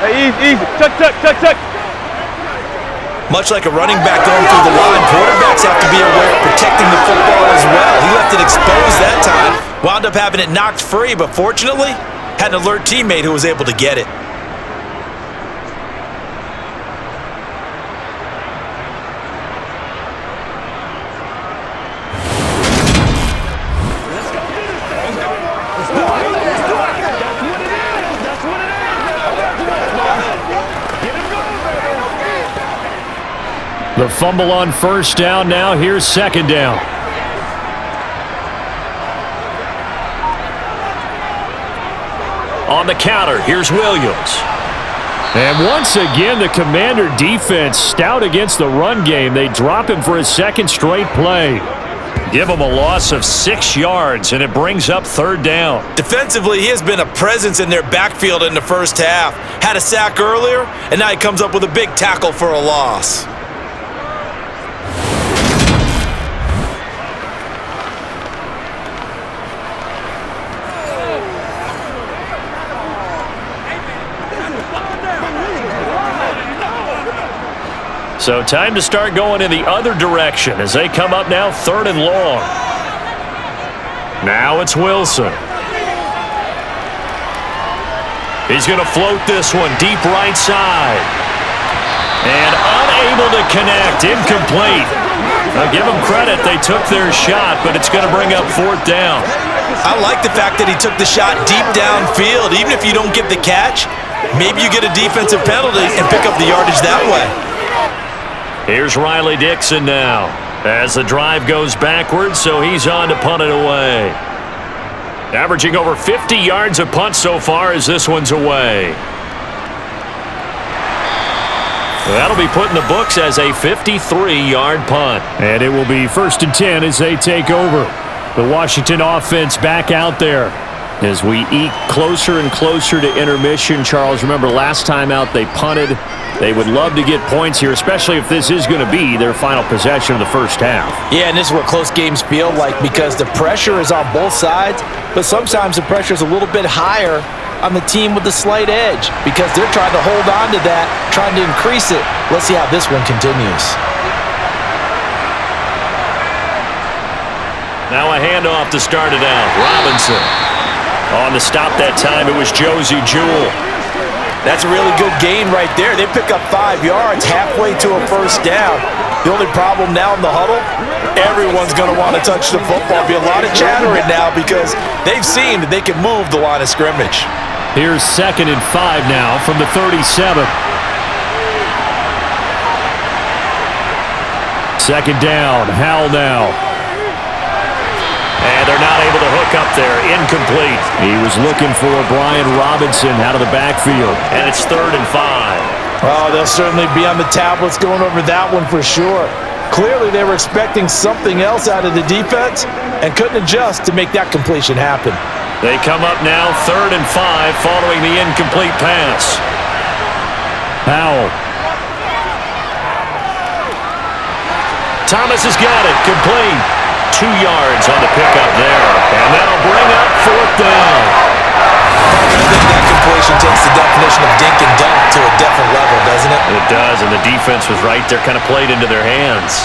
Hey, easy. Tuck. Much like a running back going through the line, quarterbacks have to be aware of protecting the football as well. He left it exposed that time, wound up having it knocked free, but fortunately, had an alert teammate who was able to get it. The fumble on 1st down now. Here's 2nd down. On the counter, here's Williams. And once again, the Commander defense stout against the run game. They drop him for his 2nd straight play. Give him a loss of 6 yards, and it brings up 3rd down. Defensively, he has been a presence in their backfield in the first half. Had a sack earlier, and now he comes up with a big tackle for a loss. So time to start going in the other direction as they come up now 3rd and long. Now it's Wilson. He's going to float this one deep right side. And unable to connect. Incomplete. Now give them credit. They took their shot, but it's going to bring up 4th down. I like the fact that he took the shot deep downfield. Even if you don't get the catch, maybe you get a defensive penalty and pick up the yardage that way. Here's Riley Dixon now as the drive goes backwards, so he's on to punt it away. Averaging over 50 yards a punt so far as this one's away. That'll be put in the books as a 53-yard punt. And it will be 1st and 10 as they take over. The Washington offense back out there. As we eke closer and closer to intermission, Charles, remember last time out they punted. They would love to get points here, especially if this is going to be their final possession of the first half. Yeah, and this is what close games feel like because the pressure is on both sides, but sometimes the pressure is a little bit higher on the team with the slight edge because they're trying to hold on to that, trying to increase it. Let's see how this one continues. Now a handoff to start it out. Robinson. On the stop that time, it was Josie Jewell. That's a really good gain right there. They pick up 5 yards halfway to a first down. The only problem now in the huddle, everyone's going to want to touch the football. Be a lot of chattering now because they've seen that they can move the line of scrimmage. Here's 2nd and 5 now from the 37. 2nd down. Howell now. And they're not able to hook up there. Incomplete. He was looking for Brian Robinson out of the backfield. And it's 3rd and 5. Oh, they'll certainly be on the tablets going over that one for sure. Clearly, they were expecting something else out of the defense and couldn't adjust to make that completion happen. They come up now 3rd and 5 following the incomplete pass. Howell. Thomas has got it. Complete. 2 yards on the pickup there. And that'll bring up 4th down. I think that completion takes the definition of dink and dunk to a different level, doesn't it? It does, and the defense was right there, kind of played into their hands.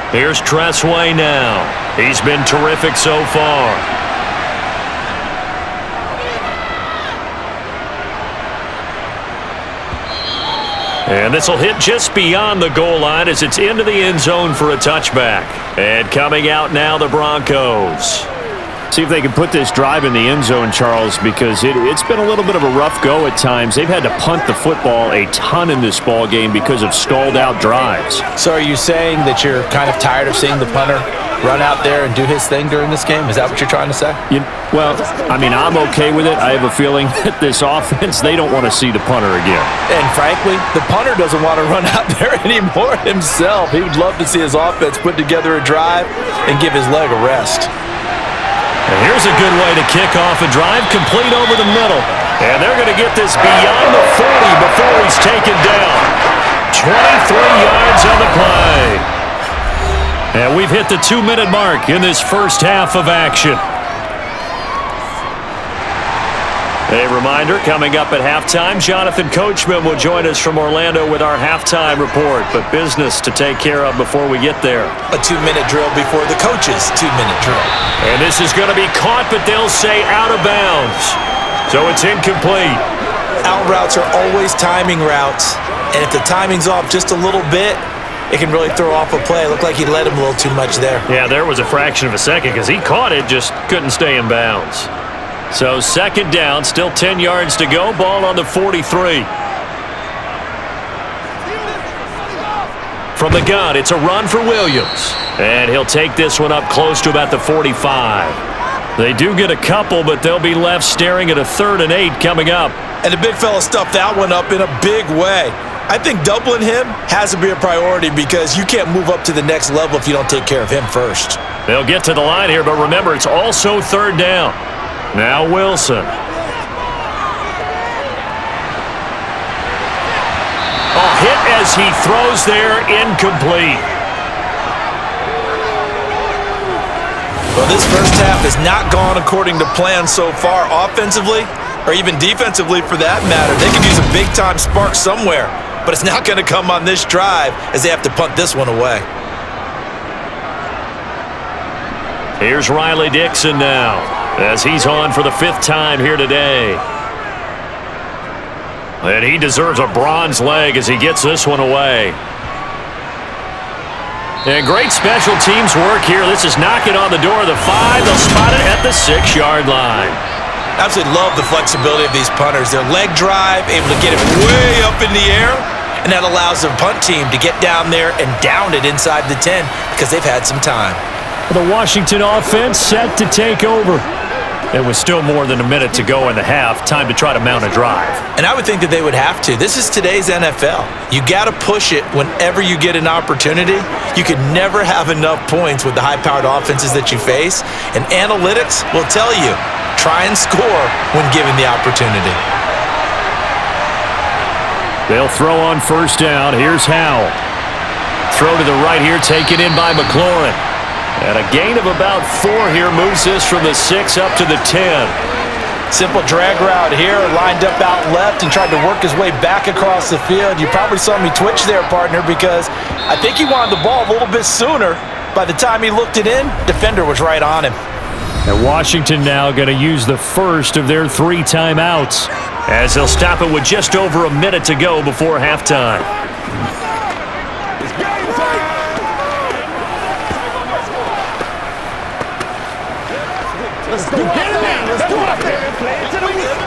Here's Tressway now. He's been terrific so far. And this will hit just beyond the goal line as it's into the end zone for a touchback. And coming out now, the Broncos. See if they can put this drive in the end zone, Charles, because it's been a little bit of a rough go at times. They've had to punt the football a ton in this ball game because of stalled-out drives. So are you saying that you're kind of tired of seeing the punter run out there and do his thing during this game? Is that what you're trying to say? Well, I mean, I'm okay with it. I have a feeling that this offense, they don't want to see the punter again. And frankly, the punter doesn't want to run out there anymore himself. He would love to see his offense put together a drive and give his leg a rest. And here's a good way to kick off a drive, complete over the middle. And they're going to get this beyond the 40 before he's taken down. 23 yards on the play. And we've hit the 2-minute mark in this first half of action. A reminder, coming up at halftime, Jonathan Coachman will join us from Orlando with our halftime report, but business to take care of before we get there. A 2-minute drill before the coach's 2-minute drill. And this is going to be caught, but they'll say out of bounds. So it's incomplete. Out routes are always timing routes, and if the timing's off just a little bit, it can really throw off a play. It looked like he led him a little too much there. Yeah, there was a fraction of a second because he caught it, just couldn't stay in bounds. So 2nd down, still 10 yards to go. Ball on the 43. From the gun, it's a run for Williams. And he'll take this one up close to about the 45. They do get a couple, but they'll be left staring at a 3rd and 8 coming up. And the big fella stuffed that one up in a big way. I think doubling him has to be a priority because you can't move up to the next level if you don't take care of him first. They'll get to the line here, but remember, it's also 3rd down. Now Wilson. A hit as he throws there, incomplete. Well, this first half has not gone according to plan so far offensively or even defensively for that matter. They could use a big-time spark somewhere, but it's not going to come on this drive as they have to punt this one away. Here's Riley Dixon now, as he's on for the 5th time here today. And he deserves a bronze leg as he gets this one away. And great special teams work here. This is knocking on the door of the 5. They'll spot it at the 6-yard line. Absolutely love the flexibility of these punters. Their leg drive, able to get it way up in the air, and that allows the punt team to get down there and down it inside the 10 because they've had some time. The Washington offense set to take over. There was still more than a minute to go in the half. Time to try to mount a drive. And I would think that they would have to. This is today's NFL. You got to push it whenever you get an opportunity. You could never have enough points with the high-powered offenses that you face. And analytics will tell you, try and score when given the opportunity. They'll throw on first down. Here's Howell. Throw to the right here, taken in by McLaurin. And a gain of about 4 here moves this from the 6 up to the 10. Simple drag route here, lined up out left and tried to work his way back across the field. You probably saw me twitch there, partner, because I think he wanted the ball a little bit sooner. By the time he looked it in, defender was right on him. And Washington now going to use the first of their 3 timeouts, as they'll stop it with just over a minute to go before halftime. Let's do it. Let's do it. Play it to the wheel.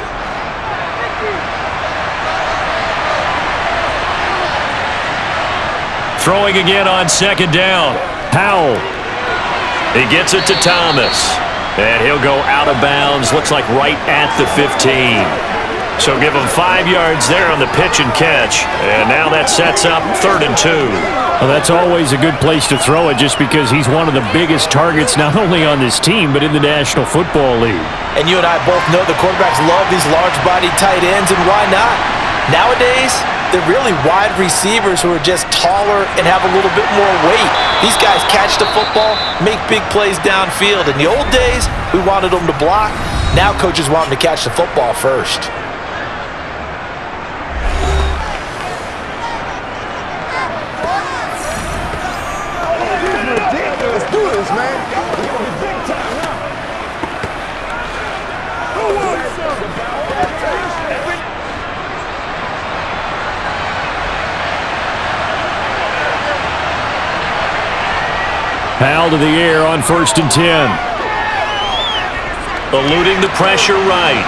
Throwing again on second down. Howell. He gets it to Thomas. And he'll go out of bounds. Looks like right at the 15. So give him 5 yards there on the pitch and catch. And now that sets up 3rd and 2. Well, that's always a good place to throw it just because he's one of the biggest targets not only on this team but in the National Football League. And you and I both know the quarterbacks love these large-bodied tight ends, and why not? Nowadays, they're really wide receivers who are just taller and have a little bit more weight. These guys catch the football, make big plays downfield. In the old days, we wanted them to block. Now coaches want them to catch the football first. Let's do this, man. It's gonna be big time now. Who wants some? Howell to the air on 1st and 10. Eluding the pressure right.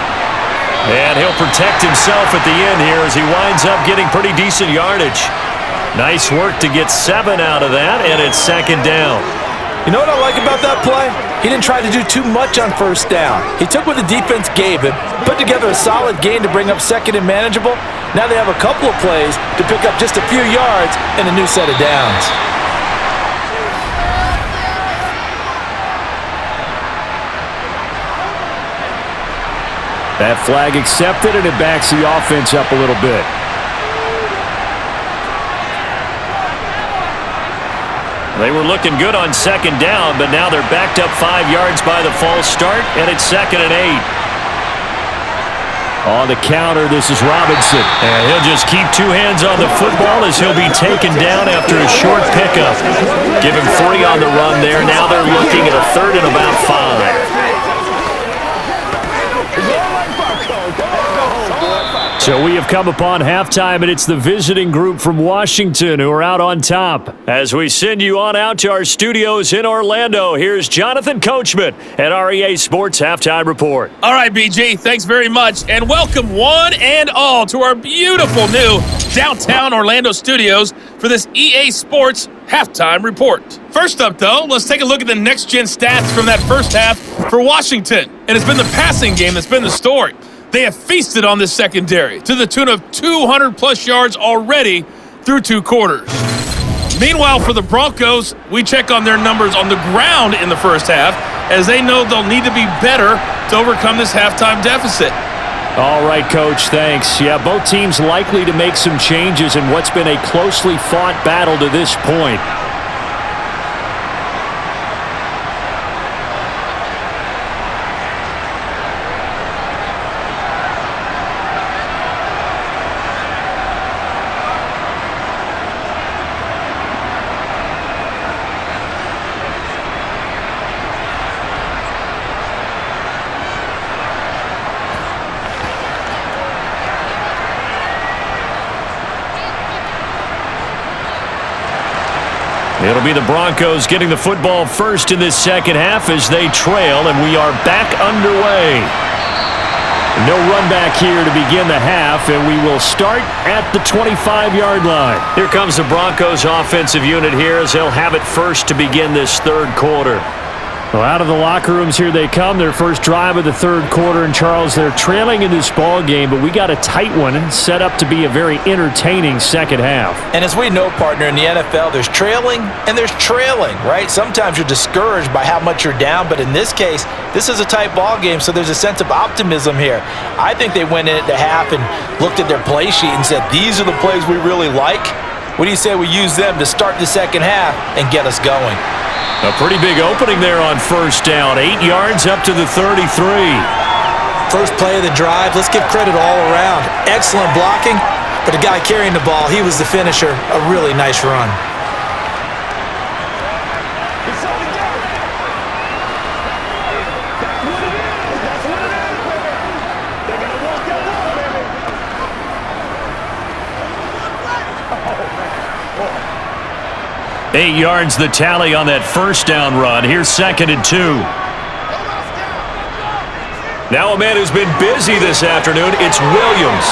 And he'll protect himself at the end here as he winds up getting pretty decent yardage. Nice work to get 7 out of that, and it's 2nd down. You know what I like about that play? He didn't try to do too much on first down. He took what the defense gave him, put together a solid gain to bring up 2nd and manageable. Now they have a couple of plays to pick up just a few yards and a new set of downs. That flag accepted, and it backs the offense up a little bit. They were looking good on 2nd down, but now they're backed up 5 yards by the false start, and it's 2nd and 8. On the counter, this is Robinson. And he'll just keep 2 hands on the football as he'll be taken down after a short pickup. Give him 3 on the run there. Now they're looking at a 3rd and about 5. So we have come upon halftime, and it's the visiting group from Washington who are out on top. As we send you on out to our studios in Orlando, here's Jonathan Coachman at REA Sports Halftime Report. All right, BG, thanks very much, and welcome one and all to our beautiful new downtown Orlando studios for this EA Sports Halftime Report. First up, though, let's take a look at the next-gen stats from that first half for Washington. And it's been the passing game that's been the story. They have feasted on this secondary to the tune of 200-plus yards already through 2 quarters. Meanwhile, for the Broncos, we check on their numbers on the ground in the first half, as they know they'll need to be better to overcome this halftime deficit. All right, Coach, thanks. Yeah, both teams likely to make some changes in what's been a closely fought battle to this point. It'll be the Broncos getting the football first in this second half as they trail, and we are back underway. No run back here to begin the half, and we will start at the 25-yard line. Here comes the Broncos offensive unit here as they'll have it first to begin this third quarter. Well, out of the locker rooms here they come. Their first drive of the third quarter. And, Charles, they're trailing in this ball game, but we got a tight one set up to be a very entertaining second half. And as we know, partner, in the NFL, there's trailing and there's trailing, right? Sometimes you're discouraged by how much you're down, but in this case, this is a tight ball game, so there's a sense of optimism here. I think they went in at the half and looked at their play sheet and said, these are the plays we really like. What do you say we use them to start the second half and get us going? A pretty big opening there on first down. 8 yards up to the 33. First play of the drive, let's give credit all around. Excellent blocking, but the guy carrying the ball, he was the finisher. A really nice run. Eight yards the tally on that first down run. Here's 2nd and 2. Now a man who's been busy this afternoon, it's Williams.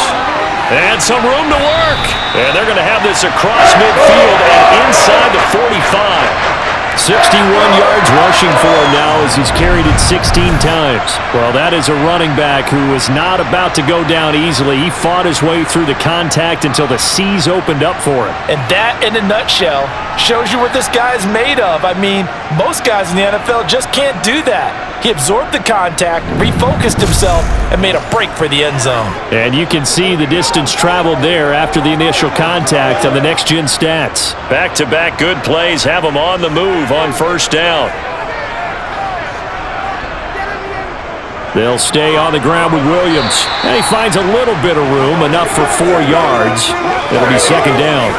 And some room to work. And they're going to have this across midfield and inside the 45. 61 yards rushing for him now as he's carried it 16 times. Well, that is a running back who is not about to go down easily. He fought his way through the contact until the seas opened up for him. And that, in a nutshell, shows you what this guy is made of. I mean, most guys in the NFL just can't do that. He absorbed the contact, refocused himself, and made a break for the end zone. And you can see the distance traveled there after the initial contact on the next-gen stats. Back-to-back good plays have him on the move on first down. They'll stay on the ground with Williams. And he finds a little bit of room, enough for 4 yards. It'll be second down.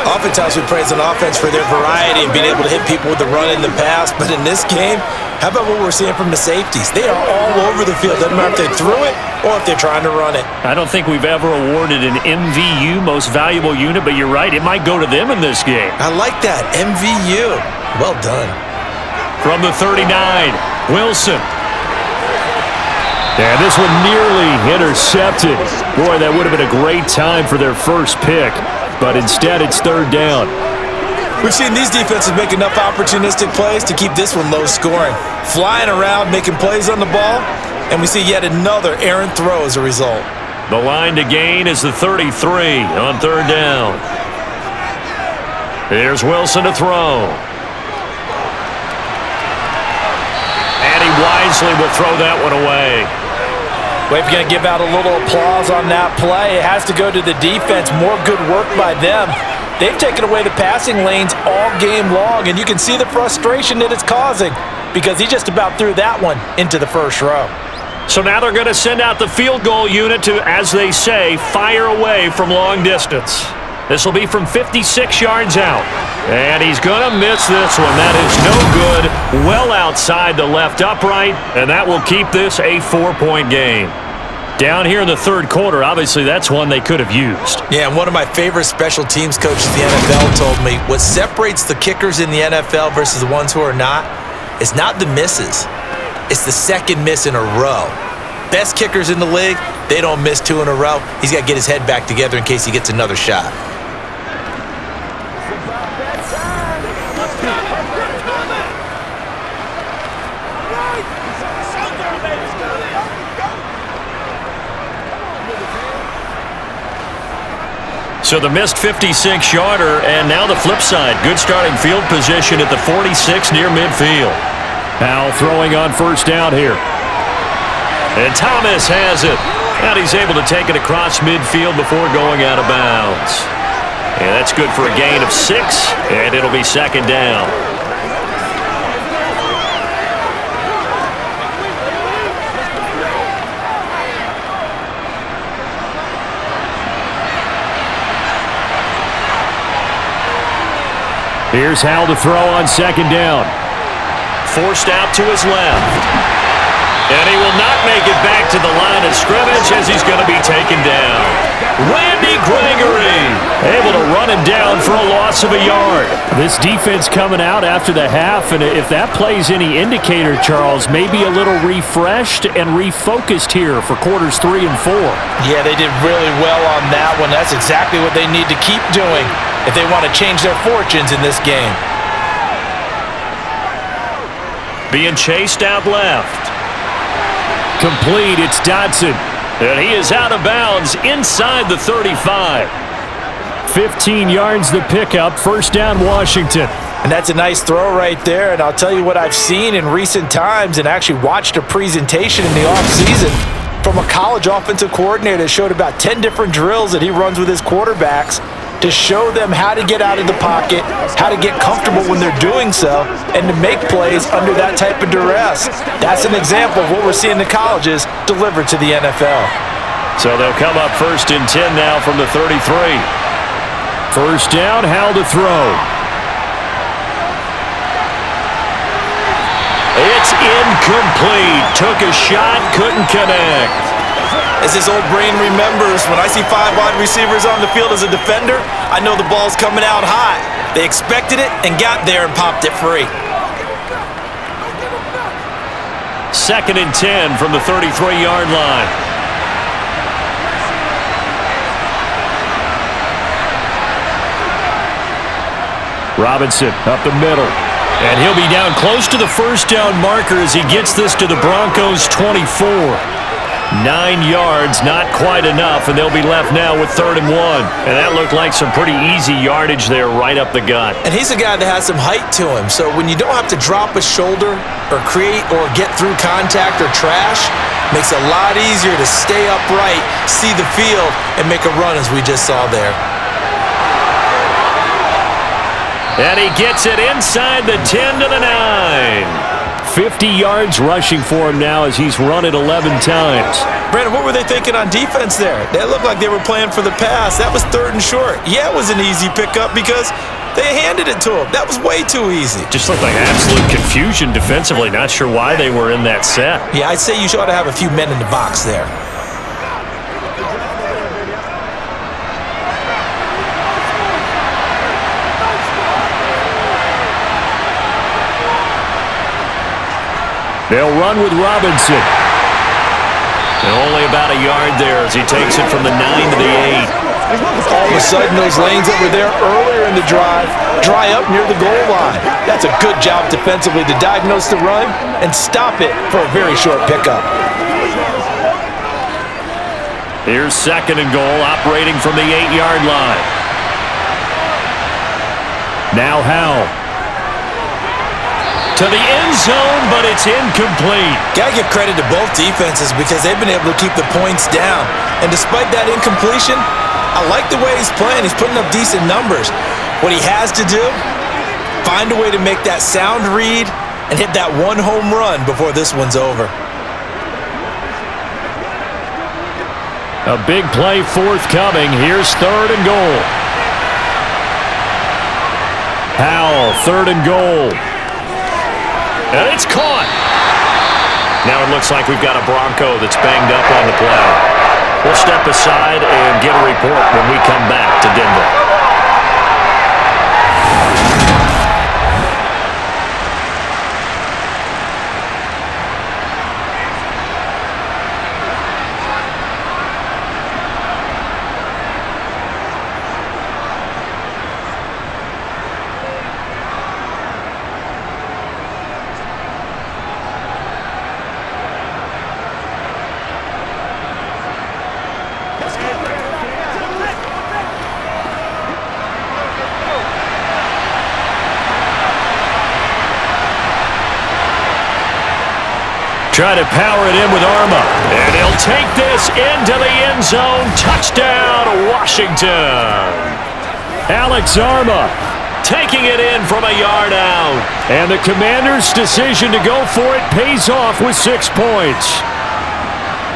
Oftentimes we praise an offense for their variety and being able to hit people with the run in the pass, but in this game, how about what we're seeing from the safeties? They are all over the field. Doesn't matter if they threw it or if they're trying to run it. I don't think we've ever awarded an MVU, most valuable unit, but you're right, it might go to them in this game. I like that, MVU. Well done. From the 39, Wilson. And this one nearly intercepted. Boy, that would have been a great time for their first pick, but instead it's third down. We've seen these defenses make enough opportunistic plays to keep this one low scoring. Flying around, making plays on the ball, and we see yet another errant throw as a result. The line to gain is the 33 on third down. Here's Wilson to throw. And he wisely will throw that one away. Well, if you're going to give out a little applause on that play, it has to go to the defense. More good work by them. They've taken away the passing lanes all game long, and you can see the frustration that it's causing because he just about threw that one into the first row. So now they're going to send out the field goal unit to, as they say, fire away from long distance. This will be from 56 yards out. And he's going to miss this one. That is no good. Well outside the left upright, and that will keep this a 4-point game. Down here in the third quarter, obviously that's one they could have used. Yeah, and one of my favorite special teams coaches in the NFL told me what separates the kickers in the NFL versus the ones who are not is not the misses. It's the second miss in a row. Best kickers in the league, they don't miss 2 in a row. He's got to get his head back together in case he gets another shot. So the missed 56-yarder, and now the flip side. Good starting field position at the 46 near midfield. Now throwing on first down here. And Thomas has it. And he's able to take it across midfield before going out of bounds. And that's good for a gain of 6, and it'll be second down. Here's Hal to throw on second down. Forced out to his left. And he will not make it back to the line of scrimmage as he's going to be taken down. Randy Gregory able to run him down for a loss of a yard. This defense coming out after the half, and if that plays any indicator, Charles, maybe a little refreshed and refocused here for quarters 3 and 4. Yeah, they did really well on that one. That's exactly what they need to keep doing if they want to change their fortunes in this game. being chased out left. Complete, it's Dotson. And he is out of bounds inside the 35. 15 yards the pickup, first down Washington. And that's a nice throw right there. And I'll tell you what I've seen in recent times and actually watched a presentation in the offseason from a college offensive coordinator that showed about 10 different drills that he runs with his quarterbacks to show them how to get out of the pocket, how to get comfortable when they're doing so, and to make plays under that type of duress. That's an example of what we're seeing in colleges delivered to the NFL. So they'll come up first and 10 now from the 33. First down, Howell to throw. It's incomplete. Took a shot, couldn't connect. As his old brain remembers, when I see 5 wide receivers on the field as a defender, I know the ball's coming out hot. They expected it and got there and popped it free. Second and 10 from the 33-yard line. Robinson up the middle. And he'll be down close to the first down marker as he gets this to the Broncos' 24. 9 yards, not quite enough, and they'll be left now with 3rd and 1. And that looked like some pretty easy yardage there right up the gut. And he's a guy that has some height to him, so when you don't have to drop a shoulder or create or get through contact or trash, makes it a lot easier to stay upright, see the field, and make a run as we just saw there. And he gets it inside the 10 to the 9. 50 yards rushing for him now as he's run it 11 times. Brandon, what were they thinking on defense there? They looked like they were playing for the pass. That was 3rd and short. Yeah, it was an easy pickup because they handed it to him. That was way too easy. Just looked like absolute confusion defensively. Not sure why they were in that set. Yeah, I'd say you ought to have a few men in the box there. They'll run with Robinson. And only about a yard there as he takes it from the 9 to the 8. All of a sudden, those lanes that were there earlier in the drive dry up near the goal line. That's a good job defensively to diagnose the run and stop it for a very short pickup. Here's 2nd and goal, operating from the 8-yard line. Now Howell. To the end zone, but it's incomplete. Gotta give credit to both defenses because they've been able to keep the points down. And despite that incompletion, I like the way he's playing. He's putting up decent numbers. What he has to do, find a way to make that sound read and hit that one home run before this one's over. A big play forthcoming. Here's 3rd and goal. Howell, 3rd and goal. And it's caught. Now it looks like we've got a Bronco that's banged up on the play. We'll step aside and get a report when we come back to Denver. Try to power it in with Arma. And he'll take this into the end zone. Touchdown, Washington. Alex Arma taking it in from a yard out. And the Commanders' decision to go for it pays off with 6 points.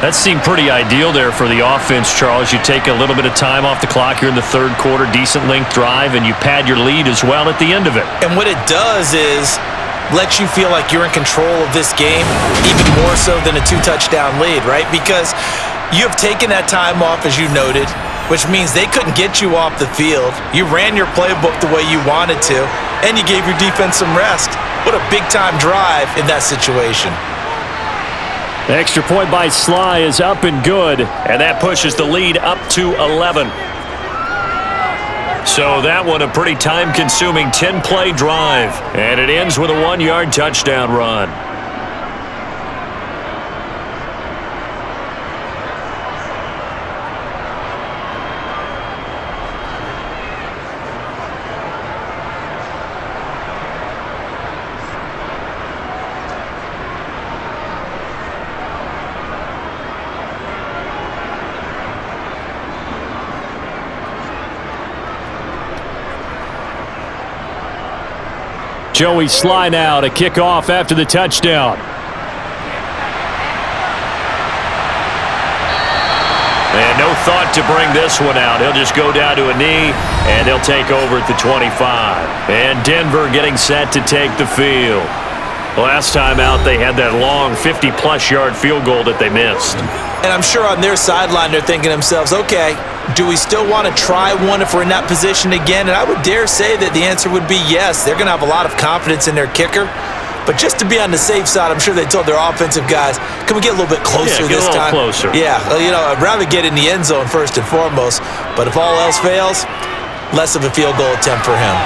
That seemed pretty ideal there for the offense, Charles. You take a little bit of time off the clock here in the 3rd quarter, decent length drive, and you pad your lead as well at the end of it. And what it does is let you feel like you're in control of this game, even more so than a 2-touchdown lead, right? Because you have taken that time off, as you noted, which means they couldn't get you off the field. You ran your playbook the way you wanted to, and you gave your defense some rest. What a big-time drive in that situation. The extra point by Sly is up and good. And that pushes the lead up to 11. So that one a pretty time-consuming 10-play drive. And it ends with a 1-yard touchdown run. Joey Sly now to kick off after the touchdown. And no thought to bring this one out. He'll just go down to a knee, and he'll take over at the 25. And Denver getting set to take the field. Last time out, they had that long 50-plus yard field goal that they missed. And I'm sure on their sideline, they're thinking to themselves, okay, do we still want to try one if we're in that position again? And I would dare say that the answer would be yes. They're going to have a lot of confidence in their kicker. But just to be on the safe side, I'm sure they told their offensive guys, can we get a little bit closer this time? Closer. Yeah, I'd rather get in the end zone first and foremost. But if all else fails, less of a field goal attempt for him.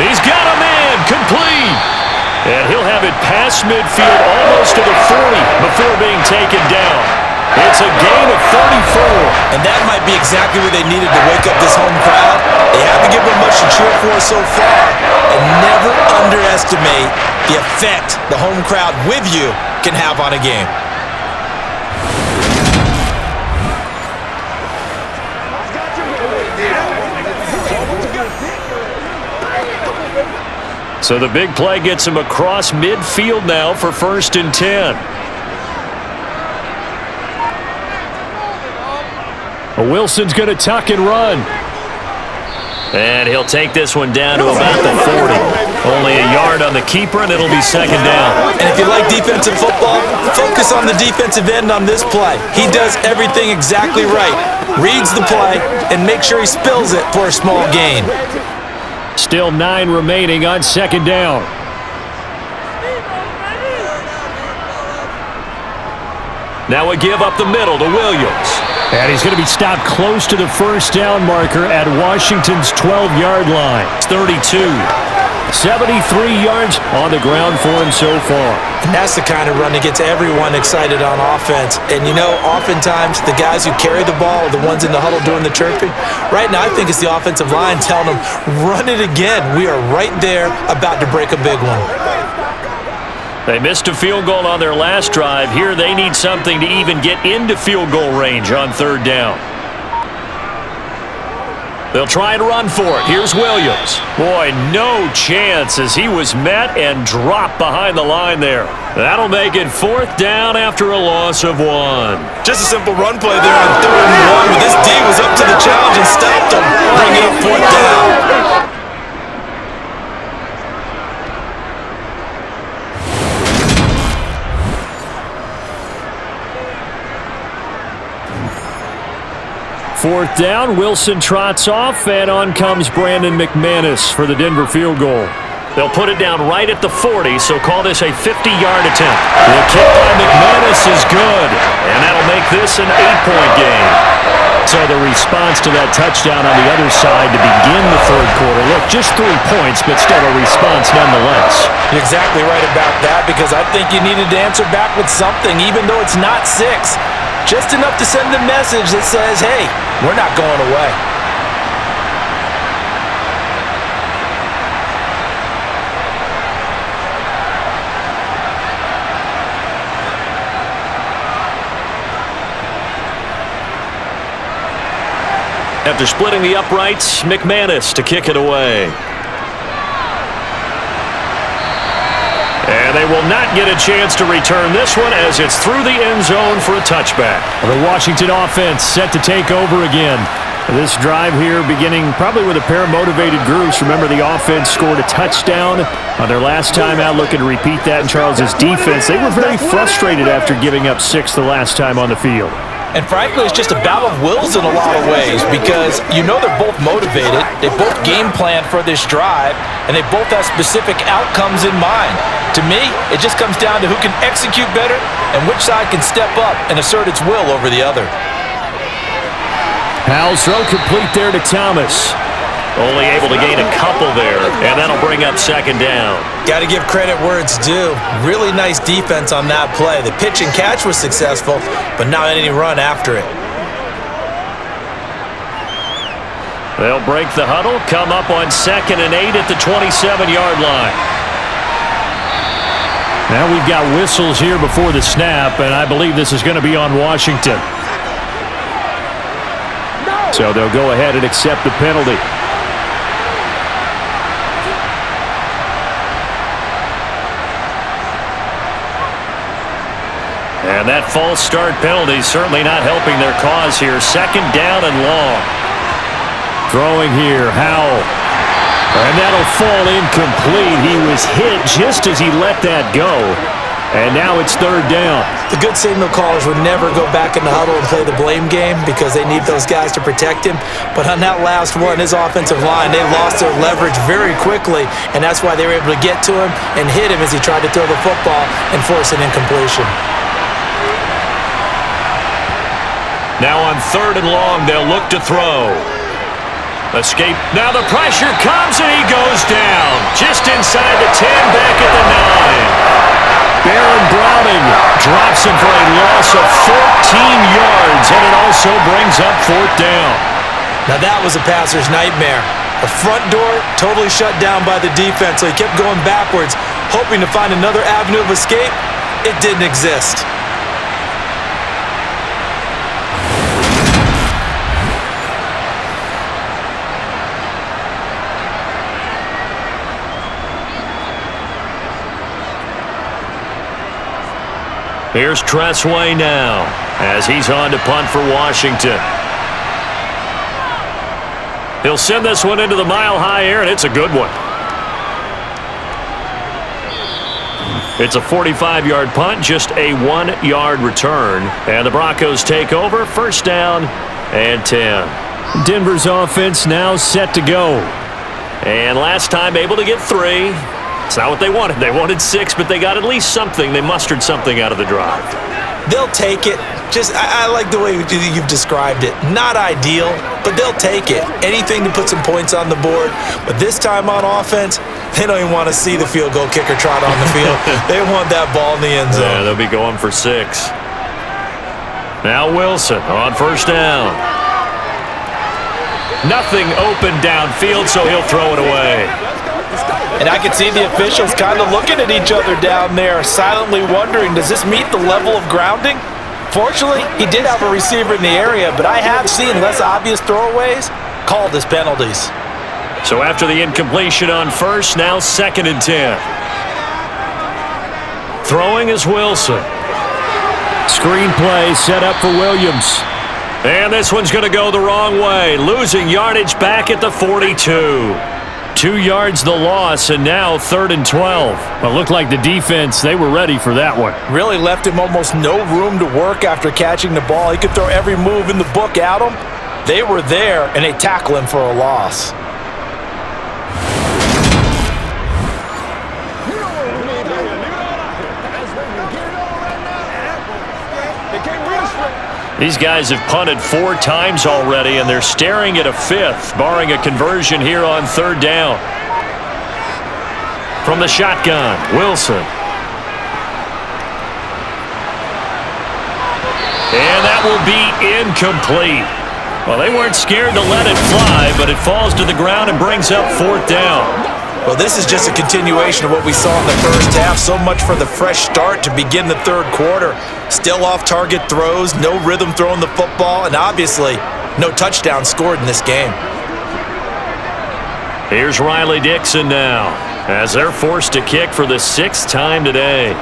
He's got a man, complete. And he'll have it past midfield almost to the 40 before being taken down. It's a gain of 34. And that might be exactly what they needed to wake up this home crowd. They haven't given them much to cheer for so far. And never underestimate the effect the home crowd with you can have on a game. So the big play gets him across midfield now for 1st and 10. Wilson's going to tuck and run. And he'll take this one down to about the 40. Only a yard on the keeper, and it'll be 2nd down. And if you like defensive football, focus on the defensive end on this play. He does everything exactly right. Reads the play and makes sure he spills it for a small gain. Still 9 remaining on 2nd down. Now a give up the middle to Williams. And he's going to be stopped close to the 1st down marker at Washington's 12-yard line. It's 32. 73 yards on the ground for him so far. And that's the kind of run that gets everyone excited on offense. And oftentimes the guys who carry the ball are the ones in the huddle doing the chirping. Right now, I think it's the offensive line telling them, run it again. We are right there about to break a big one. They missed a field goal on their last drive. Here they need something to even get into field goal range on 3rd down. They'll try and run for it. Here's Williams. Boy, no chance as he was met and dropped behind the line there. That'll make it 4th down after a loss of 1. Just a simple run play there on 3rd and 1. But this D was up to the challenge and stopped him, bringing up 4th down. Fourth down, Wilson trots off, and on comes Brandon McManus for the Denver field goal. They'll put it down right at the 40, so call this a 50-yard attempt. The kick by McManus is good, and that'll make this an 8-point game. So the response to that touchdown on the other side to begin the 3rd quarter. Look, just 3 points, but still a response nonetheless. You're exactly right about that, because I think you needed to answer back with something, even though it's not 6. Just enough to send a message that says, hey, we're not going away. After splitting the uprights, McManus to kick it away. And they will not get a chance to return this one as it's through the end zone for a touchback. The Washington offense set to take over again. This drive here beginning probably with a pair of motivated groups. Remember, the offense scored a touchdown on their last time out, looking to repeat that in Charles's defense. They were very frustrated after giving up 6 the last time on the field. And frankly, it's just a battle of wills in a lot of ways, because they're both motivated, they both game plan for this drive, and they both have specific outcomes in mind. To me, it just comes down to who can execute better and which side can step up and assert its will over the other. Howell's throw complete there to Thomas. Only able to gain a couple there, and that'll bring up 2nd down. Got to give credit where it's due. Really nice defense on that play. The pitch and catch was successful, but not any run after it. They'll break the huddle, come up on 2nd and 8 at the 27-yard line. Now we've got whistles here before the snap, and I believe this is going to be on Washington. So they'll go ahead and accept the penalty. And that false start penalty certainly not helping their cause here. Second down and long. Throwing here, Howell. And that'll fall incomplete. He was hit just as he let that go. And now it's third down. The good signal callers would never go back in the huddle and play the blame game because they need those guys to protect him. But on that last one, his offensive line, they lost their leverage very quickly, and that's why they were able to get to him and hit him as he tried to throw the football and force an incompletion. Now on third and long, they'll look to throw. Escape. Now the pressure comes and he goes down. Just inside the 10, back at the 9. Baron Browning drops him for a loss of 14 yards, and it also brings up fourth down. Now that was a passer's nightmare. The front door totally shut down by the defense, so he kept going backwards, hoping to find another avenue of escape. It didn't exist. Here's Tressway now as he's on to punt for Washington. He'll send this one into the mile-high air, and it's a good one. It's a 45-yard punt, just a 1-yard return. And the Broncos take over, first down and 10. Denver's offense now set to go. And last time able to get 3. It's not what they wanted. They wanted 6, but they got at least something. They mustered something out of the drive. They'll take it. I like the way you've described it. Not ideal, but they'll take it. Anything to put some points on the board. But this time on offense, they don't even want to see the field goal kicker trot on the field. They want that ball in the end zone. Yeah, they'll be going for 6. Now Wilson on first down. Nothing open downfield, so he'll throw it away. And I can see the officials kind of looking at each other down there, silently wondering, does this meet the level of grounding? Fortunately, he did have a receiver in the area, but I have seen less obvious throwaways called as penalties. So after the incompletion on first, now second and 10. Throwing is Wilson. Screenplay set up for Williams. And this one's going to go the wrong way, losing yardage back at the 42. 2 yards the loss, and now third and 12. Well, it looked like the defense, they were ready for that one. Really left him almost no room to work after catching the ball. He could throw every move in the book at him. They were there, and they tackle him for a loss. These guys have punted 4 times already, and they're staring at a 5th, barring a conversion here on third down. From the shotgun, Wilson. And that will be incomplete. Well, they weren't scared to let it fly, but it falls to the ground and brings up fourth down. Well, this is just a continuation of what we saw in the first half. So much for the fresh start to begin the third quarter. Still off-target throws, no rhythm throwing the football, and obviously no touchdown scored in this game. Here's Riley Dixon now, as they're forced to kick for the 6th time today.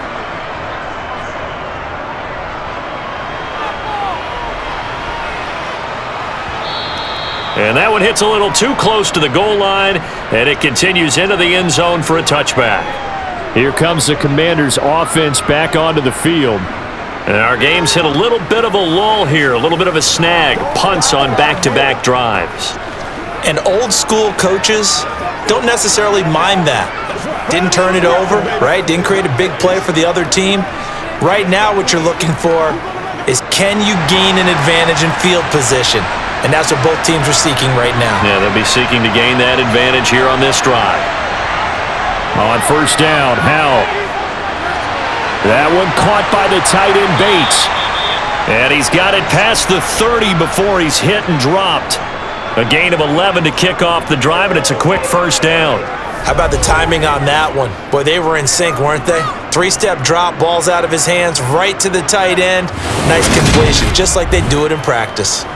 And that one hits a little too close to the goal line, and it continues into the end zone for a touchback. Here comes the Commanders' offense back onto the field. And our game's hit a little bit of a lull here, a little bit of a snag, punts on back-to-back drives. And old-school coaches don't necessarily mind that. Didn't turn it over, right? Didn't create a big play for the other team. Right now what you're looking for is, can you gain an advantage in field position? And that's what both teams are seeking right now. Yeah, they'll be seeking to gain that advantage here on this drive. On first down, Howell. That one caught by the tight end Bates. And he's got it past the 30 before he's hit and dropped. A gain of 11 to kick off the drive, and it's a quick first down. How about the timing on that one? Boy, they were in sync, weren't they? 3-step drop, balls out of his hands, right to the tight end. Nice completion, just like they do it in practice.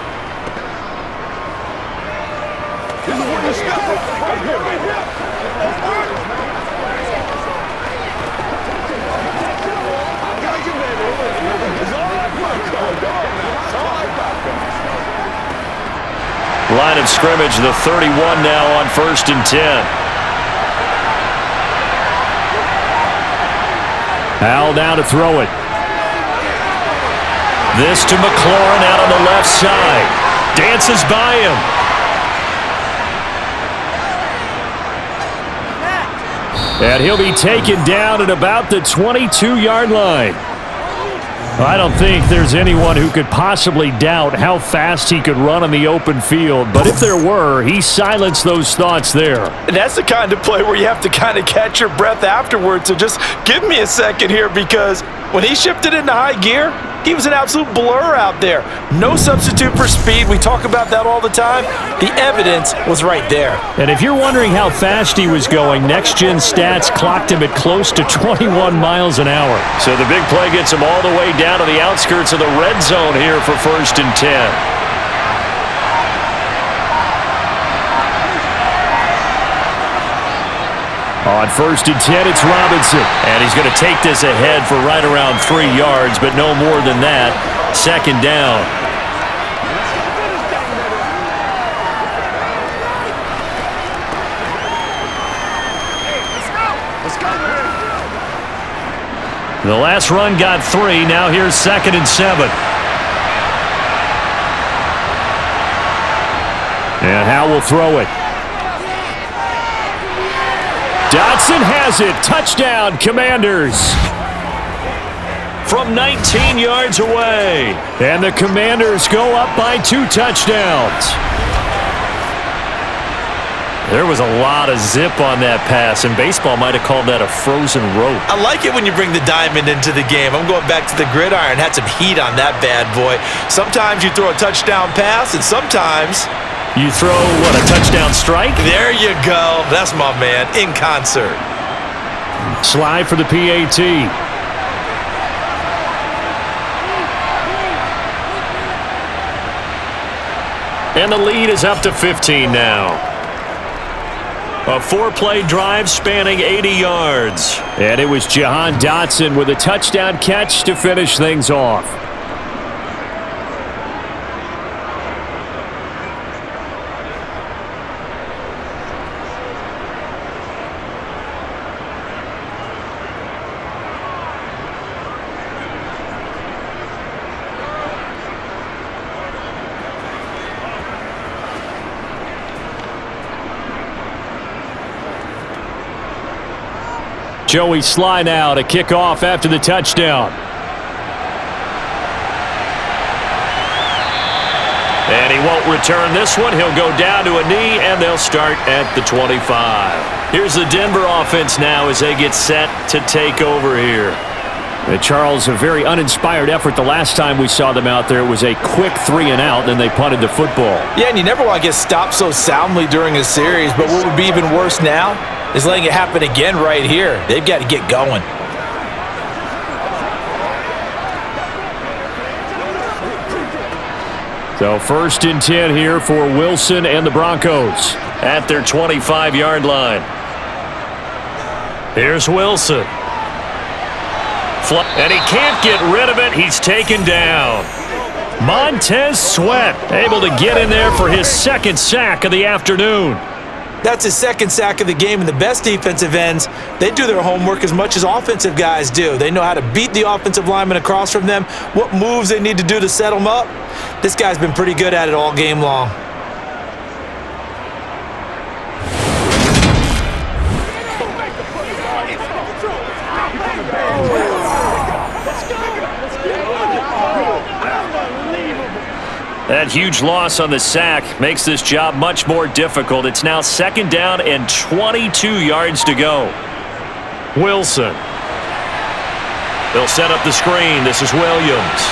Line of scrimmage, the 31 now on 1st and 10. Al now to throw it. This to McLaurin out on the left side. Dances by him. And he'll be taken down at about the 22-yard line. I don't think there's anyone who could possibly doubt how fast he could run on the open field. But if there were, he silenced those thoughts there. And that's the kind of play where you have to kind of catch your breath afterwards. So just give me a second here, because when he shifted into high gear, he was an absolute blur out there. No substitute for speed. We talk about that all the time. The evidence was right there. And if you're wondering how fast he was going, Next Gen Stats clocked him at close to 21 miles an hour. So the big play gets him all the way down to the outskirts of the red zone here for 1st and 10. On 1st and 10, it's Robinson. And he's going to take this ahead for right around 3 yards, but no more than that. 2nd down. The last run got 3. Now here's 2nd and 7. And Howe will throw it. Dotson has it. Touchdown, Commanders. From 19 yards away. And the Commanders go up by 2 touchdowns. There was a lot of zip on that pass, and baseball might have called that a frozen rope. I like it when you bring the diamond into the game. I'm going back to the gridiron. Had some heat on that bad boy. Sometimes you throw a touchdown pass, and sometimes you throw, what, a touchdown strike? There you go. That's my man, in concert. Slide for the PAT. And the lead is up to 15 now. A 4-play drive spanning 80 yards. And it was Jahan Dotson with a touchdown catch to finish things off. Joey Sly now to kick off after the touchdown. And he won't return this one. He'll go down to a knee, and they'll start at the 25. Here's the Denver offense now as they get set to take over here. And Charles, a very uninspired effort the last time we saw them out there. It was a quick 3 and out, then they punted the football. Yeah, and you never want to get stopped so soundly during a series, but what would be even worse now is letting it happen again right here. They've got to get going. So 1st and 10 here for Wilson and the Broncos at their 25-yard line. Here's Wilson. And he can't get rid of it. He's taken down. Montez Sweat able to get in there for his 2nd sack of the afternoon. That's his 2nd sack of the game, and the best defensive ends, they do their homework as much as offensive guys do. They know how to beat the offensive lineman across from them, what moves they need to do to set them up. This guy's been pretty good at it all game long. That huge loss on the sack makes this job much more difficult. It's now 2nd down and 22 yards to go. Wilson. They'll set up the screen. This is Williams.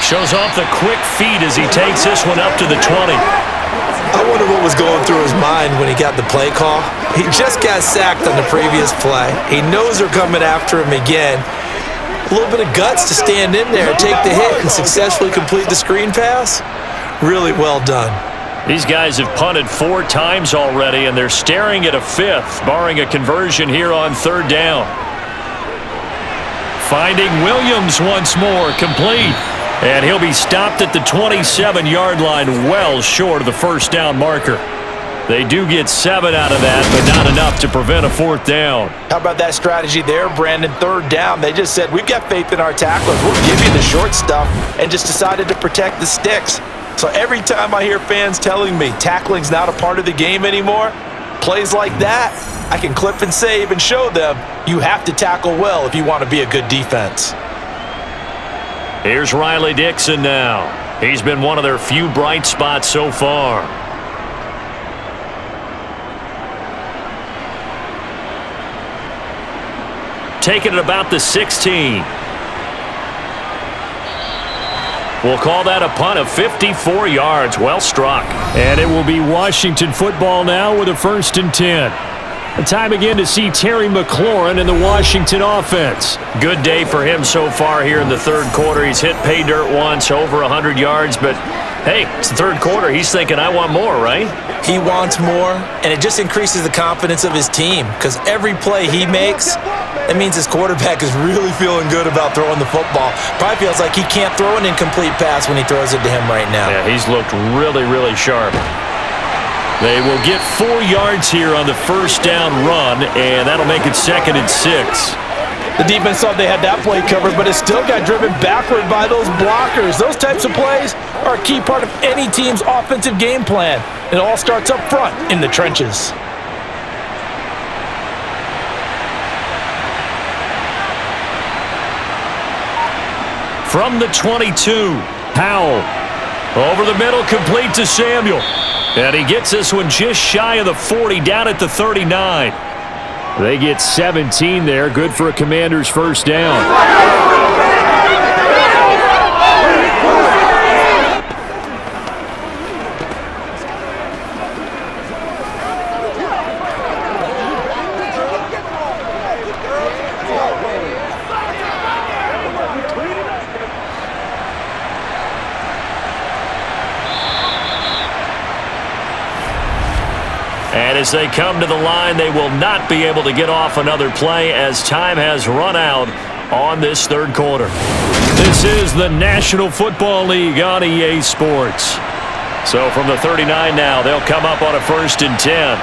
Shows off the quick feet as he takes this one up to the 20. I wonder what was going through his mind when he got the play call. He just got sacked on the previous play. He knows they're coming after him again. A little bit of guts to stand in there, take the hit, and successfully complete the screen pass. Really well done. These guys have punted 4 times already, and they're staring at a 5th, barring a conversion here on 3rd down. Finding Williams once more, complete. And he'll be stopped at the 27-yard line, well short of the first down marker. They do get 7 out of that, but not enough to prevent a 4th down. How about that strategy there, Brandon? 3rd down, they just said, we've got faith in our tacklers. We'll give you the short stuff, and just decided to protect the sticks. So every time I hear fans telling me tackling's not a part of the game anymore, plays like that, I can clip and save and show them you have to tackle well if you want to be a good defense. Here's Riley Dixon now. He's been one of their few bright spots so far. Taking it about the 16. We'll call that a punt of 54 yards. Well struck. And it will be Washington football now with a 1st and 10. A time again to see Terry McLaurin in the Washington offense. Good day for him so far here in the 3rd quarter. He's hit pay dirt once, over 100 yards, but hey, it's the 3rd quarter. He's thinking, I want more, right? He wants more, and it just increases the confidence of his team because every play he makes, that means his quarterback is really feeling good about throwing the football. Probably feels like he can't throw an incomplete pass when he throws it to him right now. Yeah, he's looked really, really sharp. They will get 4 yards here on the 1st down run, and that'll make it 2nd and 6. The defense thought they had that play covered, but it still got driven backward by those blockers. Those types of plays are a key part of any team's offensive game plan. It all starts up front in the trenches. From the 22, Powell. Over the middle, complete to Samuel. And he gets this one just shy of the 40, down at the 39. They get 17 there. Good for a Commander's 1st down. And as they come to the line, they will not be able to get off another play as time has run out on this 3rd quarter. This is the National Football League on EA Sports. So from the 39 now, they'll come up on a 1st and 10.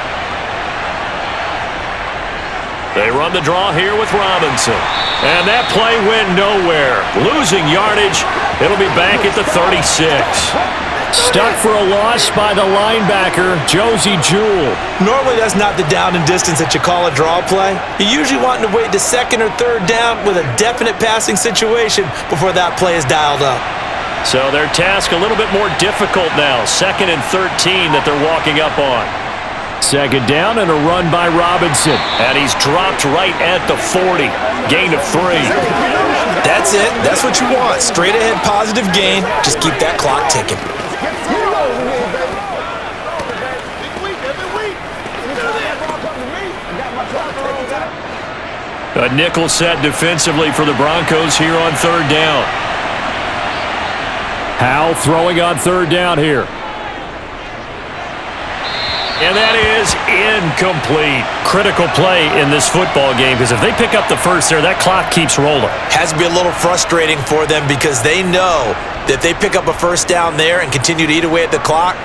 They run the draw here with Robinson. And that play went nowhere. Losing yardage. It'll be back at the 36. Stuck for a loss by the linebacker, Josie Jewell. Normally that's not the down and distance that you call a draw play. You're usually wanting to wait to 2nd or 3rd down with a definite passing situation before that play is dialed up. So their task a little bit more difficult now. 2nd and 13 that they're walking up on. 2nd down and a run by Robinson. And he's dropped right at the 40. Gain of 3. That's it. That's what you want. Straight ahead positive gain. Just keep that clock ticking. A nickel set defensively for the Broncos here on 3rd down. Powell throwing on 3rd down here. And that is incomplete. Critical play in this football game because if they pick up the 1st there, that clock keeps rolling. Has to be a little frustrating for them because they know that if they pick up a 1st down there and continue to eat away at the clock,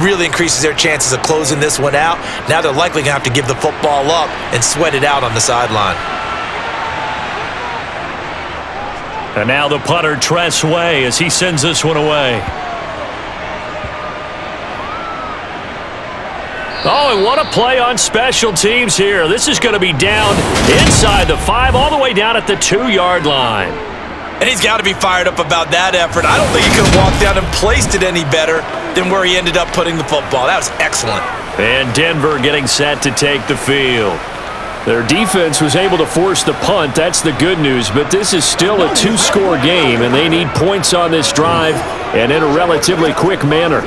really increases their chances of closing this one out. Now they're likely going to have to give the football up and sweat it out on the sideline. And now the punter, Tress Way, as he sends this one away. Oh, and what a play on special teams here. This is going to be down inside the 5, all the way down at the 2-yard line. And he's got to be fired up about that effort. I don't think he could have walked out and placed it any better than where he ended up putting the football. That was excellent. And Denver getting set to take the field. Their defense was able to force the punt. That's the good news. But this is still a 2-score game, and they need points on this drive and in a relatively quick manner.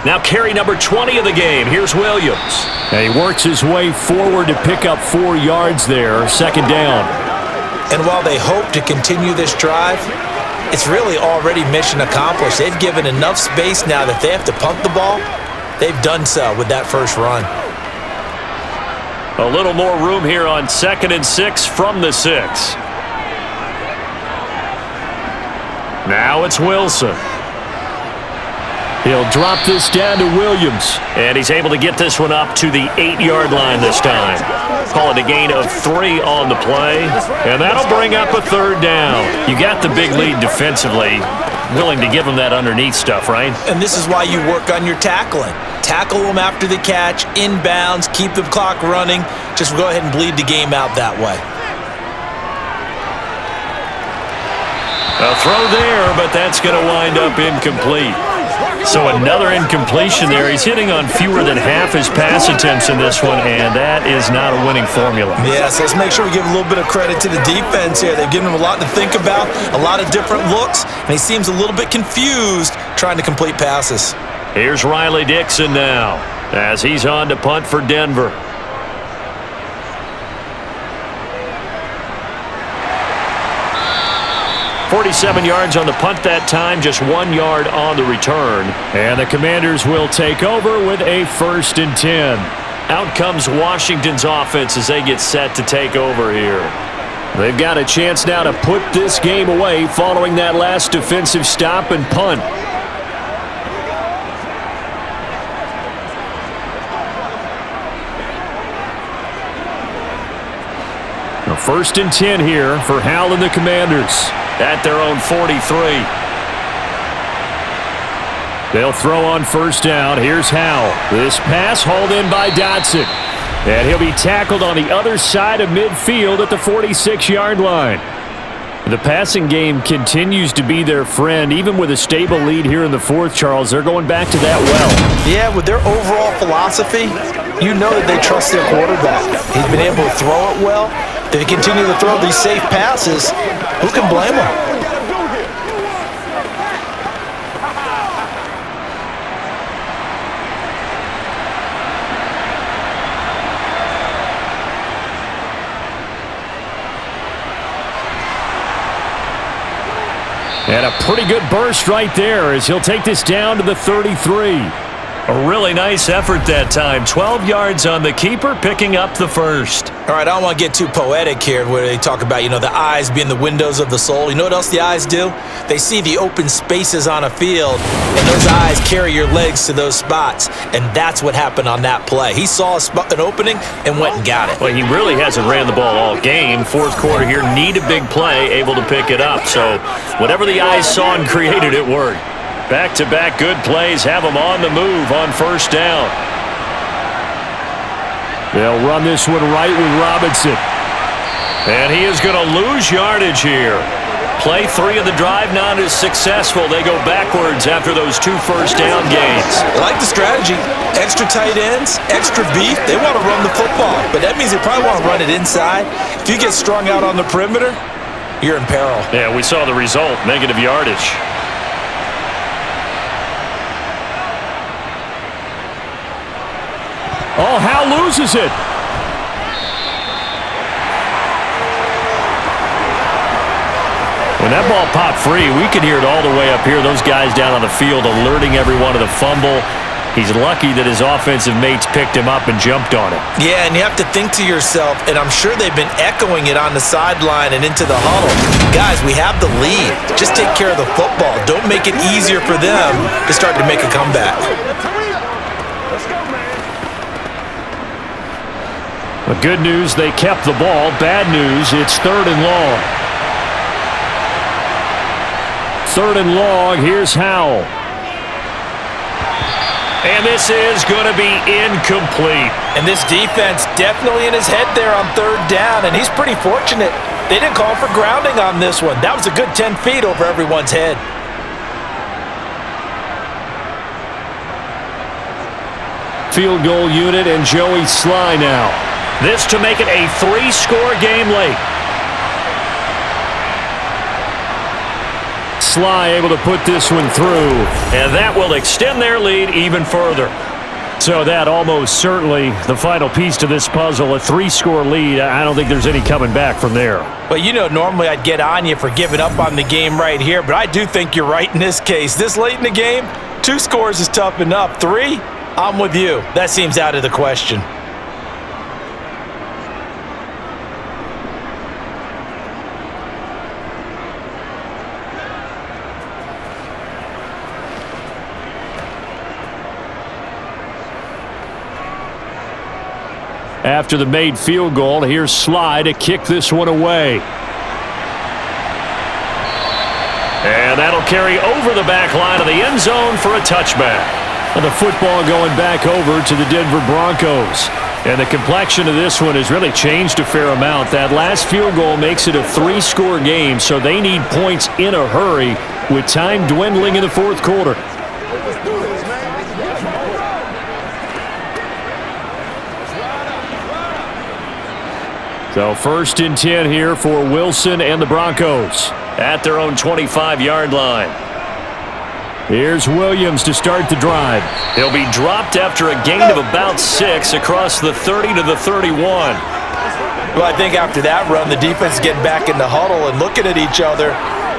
Now carry number 20 of the game. Here's Williams. And he works his way forward to pick up 4 yards there. 2nd down. And while they hope to continue this drive, it's really already mission accomplished. They've given enough space now that they have to punt the ball. They've done so with that first run. A little more room here on 2nd and 6 from the 6. Now it's Wilson. He'll drop this down to Williams. And he's able to get this one up to the 8-yard line this time. Call it a gain of 3 on the play. And that'll bring up a 3rd down. You got the big lead defensively. Willing to give them that underneath stuff, right? And this is why you work on your tackling. Tackle them after the catch, inbounds, keep the clock running. Just go ahead and bleed the game out that way. A throw there, but that's going to wind up incomplete. So another incompletion there. He's hitting on fewer than half his pass attempts in this one, and that is not a winning formula. Yes, let's make sure we give a little bit of credit to the defense here. They've given him a lot to think about, a lot of different looks, and he seems a little bit confused trying to complete passes. Here's Riley Dixon now as he's on to punt for Denver. .47 yards on the punt that time, just 1 yard on the return. And the Commanders will take over with a 1st and 10. Out comes Washington's offense as they get set to take over here. They've got a chance now to put this game away following that last defensive stop and punt. A 1st and 10 here for Hal and the Commanders at their own 43. They'll throw on 1st down. Here's Hal. This pass hauled in by Dotson. And he'll be tackled on the other side of midfield at the 46-yard line. The passing game continues to be their friend. Even with a stable lead here in the 4th, Charles, they're going back to that well. Yeah, with their overall philosophy, you know that they trust their quarterback. He's been able to throw it well. They continue to throw these safe passes. Who can blame them? And a pretty good burst right there as he'll take this down to the 33. A really nice effort that time. 12 yards on the keeper, picking up the 1st. All right, I don't want to get too poetic here where they talk about, the eyes being the windows of the soul. You know what else the eyes do? They see the open spaces on a field, and those eyes carry your legs to those spots, and that's what happened on that play. He saw an opening and went and got it. Well, he really hasn't ran the ball all game. 4th quarter here, need a big play, able to pick it up. So whatever the eyes saw and created, it worked. Back-to-back good plays have them on the move on 1st down. They'll run this one right with Robinson. And he is going to lose yardage here. Play 3 of the drive not as successful. They go backwards after those 2 first down gains. I like the strategy. Extra tight ends, extra beef. They want to run the football, but that means they probably want to run it inside. If you get strung out on the perimeter, you're in peril. Yeah, we saw the result, negative yardage. Oh, Hal loses it. When that ball popped free, we could hear it all the way up here. Those guys down on the field alerting everyone of the fumble. He's lucky that his offensive mates picked him up and jumped on it. Yeah, and you have to think to yourself, and I'm sure they've been echoing it on the sideline and into the huddle. Guys, we have the lead. Just take care of the football. Don't make it easier for them to start to make a comeback. The good news, they kept the ball. Bad news, it's 3rd and long. 3rd and long, here's Howell. And this is going to be incomplete. And this defense definitely in his head there on 3rd down, and he's pretty fortunate. They didn't call for grounding on this one. That was a good 10 feet over everyone's head. Field goal unit and Joey Sly now. This to make it a 3-score game late. Sly able to put this one through. And that will extend their lead even further. So that almost certainly the final piece to this puzzle, a 3-score lead. I don't think there's any coming back from there. Well, you know, normally I'd get on you for giving up on the game right here, but I do think you're right in this case. This late in the game, 2 scores is tough enough. 3, I'm with you. That seems out of the question. After the made field goal, here's Sly to kick this one away. And that'll carry over the back line of the end zone for a touchback. And the football going back over to the Denver Broncos. And the complexion of this one has really changed a fair amount. That last field goal makes it a 3-score game, so they need points in a hurry with time dwindling in the fourth quarter. So 1st and 10 here for Wilson and the Broncos at their own 25-yard line. Here's Williams to start the drive. He'll be dropped after a gain of about 6 across the 30 to the 31. Well, I think after that run, the defense is getting back in the huddle and looking at each other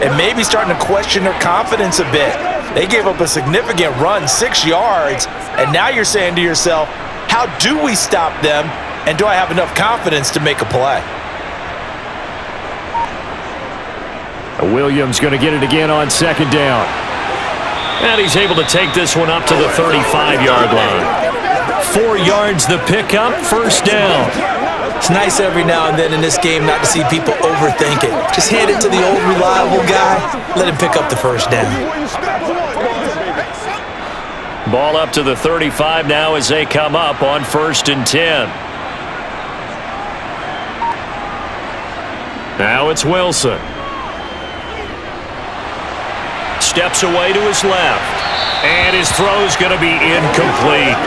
and maybe starting to question their confidence a bit. They gave up a significant run, 6 yards, and now you're saying to yourself, how do we stop them? And do I have enough confidence to make a play? Williams going to get it again on 2nd down. And he's able to take this one up to the 35-yard line. 4 yards the pickup, 1st down. It's nice every now and then in this game not to see people overthink it. Just hand it to the old reliable guy, let him pick up the 1st down. Ball up to the 35 now as they come up on 1st and 10. Now it's Wilson. Steps away to his left. And his throw's going to be incomplete.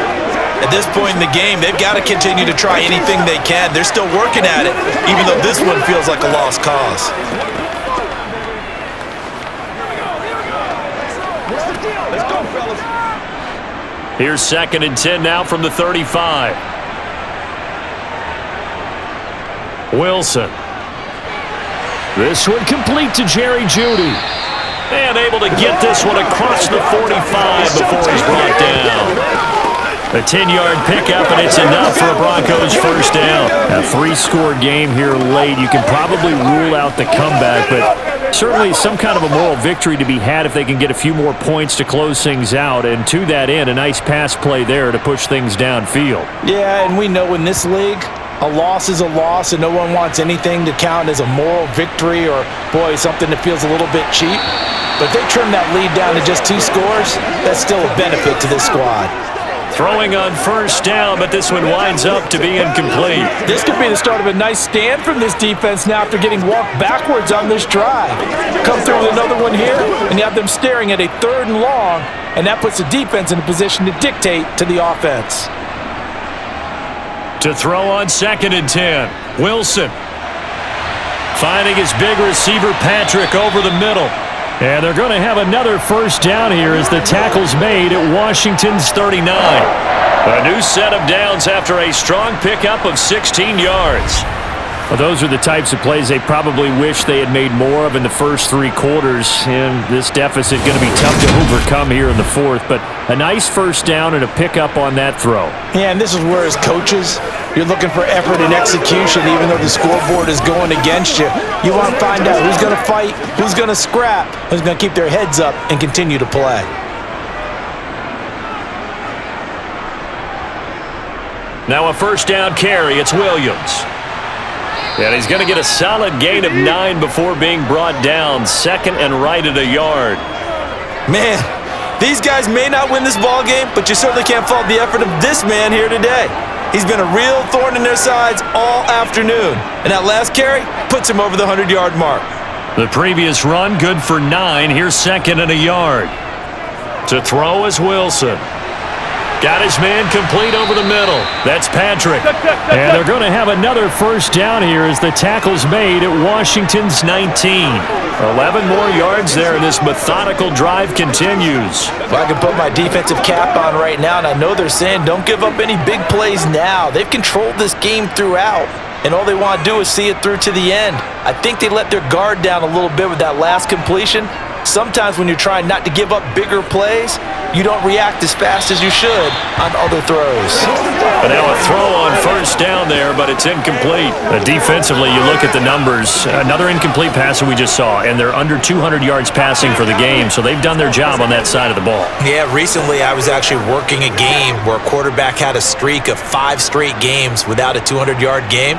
At this point in the game, they've got to continue to try anything they can. They're still working at it, even though this one feels like a lost cause. Let's go, fellas. Here's 2nd and 10 now from the 35. Wilson. This one complete to Jerry Jeudy. And able to get this one across the 45 before he's brought down. A 10-yard pickup, and it's enough for a Broncos 1st down. A 3-score game here late. You can probably rule out the comeback, but certainly some kind of a moral victory to be had if they can get a few more points to close things out. And to that end, a nice pass play there to push things downfield. Yeah, and we know in this league, a loss is a loss, and no one wants anything to count as a moral victory or, boy, something that feels a little bit cheap. But if they trim that lead down to just 2 scores, that's still a benefit to this squad. Throwing on 1st down, but this one winds up to be incomplete. This could be the start of a nice stand from this defense now after getting walked backwards on this drive. Come through with another one here, and you have them staring at a 3rd and long, and that puts the defense in a position to dictate to the offense. To throw on 2nd and 10, Wilson. Finding his big receiver, Patrick, over the middle. And they're going to have another 1st down here as the tackle's made at Washington's 39. A new set of downs after a strong pickup of 16 yards. Well, those are the types of plays they probably wish they had made more of in the first 3 quarters. And this deficit going to be tough to overcome here in the 4th. But a nice 1st down and a pickup on that throw. Yeah, and this is where as coaches, you're looking for effort and execution even though the scoreboard is going against you. You want to find out who's going to fight, who's going to scrap, who's going to keep their heads up and continue to play. Now a 1st down carry. It's Williams. And he's going to get a solid gain of 9 before being brought down. 2nd and right at a yard. Man, these guys may not win this ball game, but you certainly can't fault the effort of this man here today. He's been a real thorn in their sides all afternoon. And that last carry puts him over the 100-yard mark. The previous run good for 9. Here's 2nd and a yard. To throw is Wilson. Got his man complete over the middle. That's Patrick. And they're going to have another first down here as the tackle's made at Washington's 19. 11 more yards there, and this methodical drive continues. Well, I can put my defensive cap on right now, and I know they're saying don't give up any big plays now. They've controlled this game throughout, and all they want to do is see it through to the end. I think they let their guard down a little bit with that last completion. Sometimes when you're trying not to give up bigger plays, you don't react as fast as you should on other throws. But now a throw on first down there, but it's incomplete. Defensively, you look at the numbers. Another incomplete pass that we just saw, and they're under 200 yards passing for the game, so they've done their job on that side of the ball. Yeah, recently I was actually working a game where a quarterback had a streak of 5 straight games without a 200-yard game.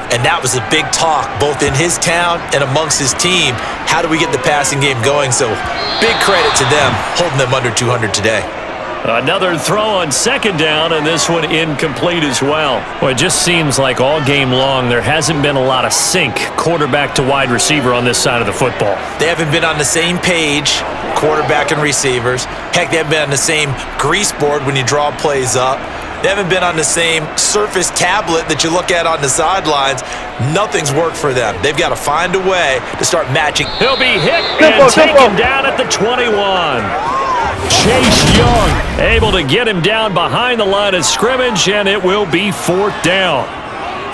And that was a big talk, both in his town and amongst his team. How do we get the passing game going? So big credit to them, holding them under 200 today. Another throw on second down, and this one incomplete as well. Well, it just seems like all game long there hasn't been a lot of sync quarterback to wide receiver on this side of the football. They haven't been on the same page, quarterback and receivers. Heck, they haven't been on the same grease board when you draw plays up. They haven't been on the same surface tablet that you look at on the sidelines. Nothing's worked for them. They've got to find a way to start matching. He'll be hit and taken down at the 21. Chase Young able to get him down behind the line of scrimmage, and it will be 4th down.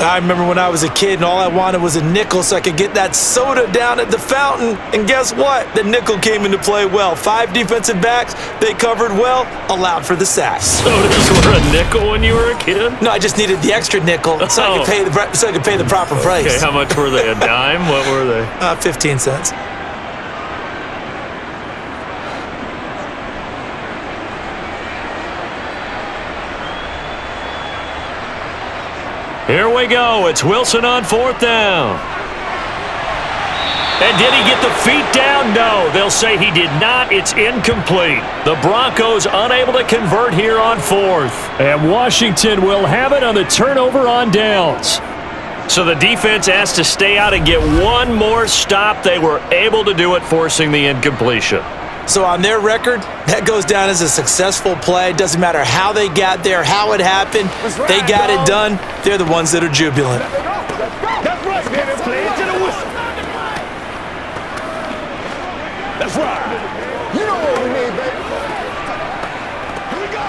I remember when I was a kid and all I wanted was a nickel so I could get that soda down at the fountain. And guess what? The nickel came into play well. 5 defensive backs, they covered well, allowed for the sack. Sodas were a nickel when you were a kid? No, I just needed the extra nickel so I could pay the proper price. Okay, how much were they? A dime? What were they? 15 cents. Here we go. It's Wilson on 4th down. And did he get the feet down? No. They'll say he did not. It's incomplete. The Broncos unable to convert here on 4th. And Washington will have it on the turnover on downs. So the defense asked to stay out and get one more stop. They were able to do it, forcing the incompletion. So on their record, that goes down as a successful play. Doesn't matter how they got there, how it happened. They got it done. They're the ones that are jubilant. That's right, baby. Play it to the whistle. That's right. You know what we need, baby. Here we go.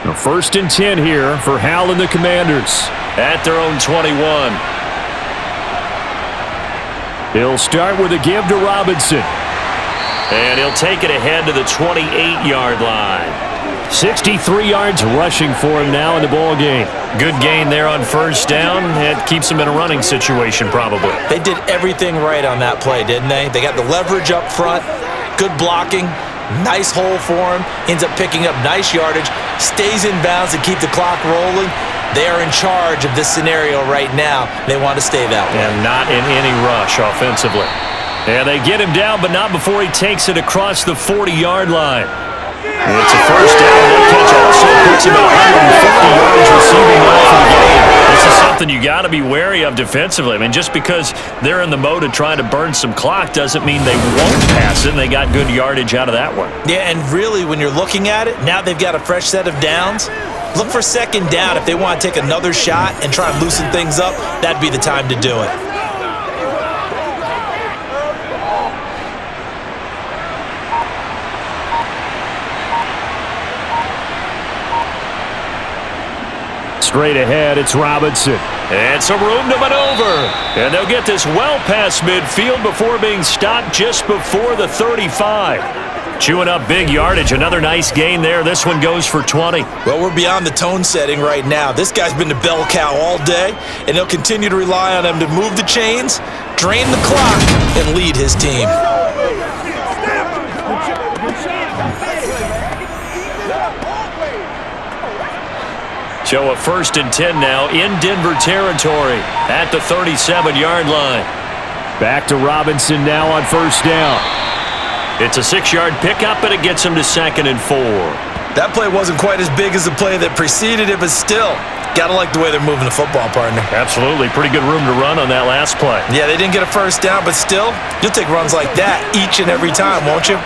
The 1st and 10 here for Hal and the Commanders at their own 21. He'll start with a give to Robinson. And he'll take it ahead to the 28-yard line. 63 yards rushing for him now in the ball game. Good gain there on first down. It keeps him in a running situation probably. They did everything right on that play, didn't they? They got the leverage up front, good blocking, nice hole for him, ends up picking up nice yardage, stays in bounds to keep the clock rolling. They are in charge of this scenario right now. They want to stay that way. And not in any rush offensively. And they get him down, but not before he takes it across the 40-yard line. It's a first down. That catch also puts him at 150 yards receiving well for the game. This is something you got to be wary of defensively. I mean, just because they're in the mode of trying to burn some clock doesn't mean they won't pass it. And they got good yardage out of that one. Yeah, and really, when you're looking at it, now they've got a fresh set of downs. Look for second down. If they want to take another shot and try and loosen things up, that'd be the time to do it. Straight ahead, it's Robinson. And some room to maneuver. And they'll get this well past midfield before being stopped just before the 35. Chewing up big yardage. Another nice gain there. This one goes for 20. Well, we're beyond the tone setting right now. This guy's been the bell cow all day, and they'll continue to rely on him to move the chains, drain the clock, and lead his team. So a 1st and 10 now in Denver territory at the 37-yard line. Back to Robinson now on first down. It's a 6-yard pickup, and it gets him to 2nd and 4. That play wasn't quite as big as the play that preceded it, but still, gotta like the way they're moving the football, partner. Absolutely. Pretty good room to run on that last play. Yeah, they didn't get a first down, but still, you'll take runs like that each and every time, won't you?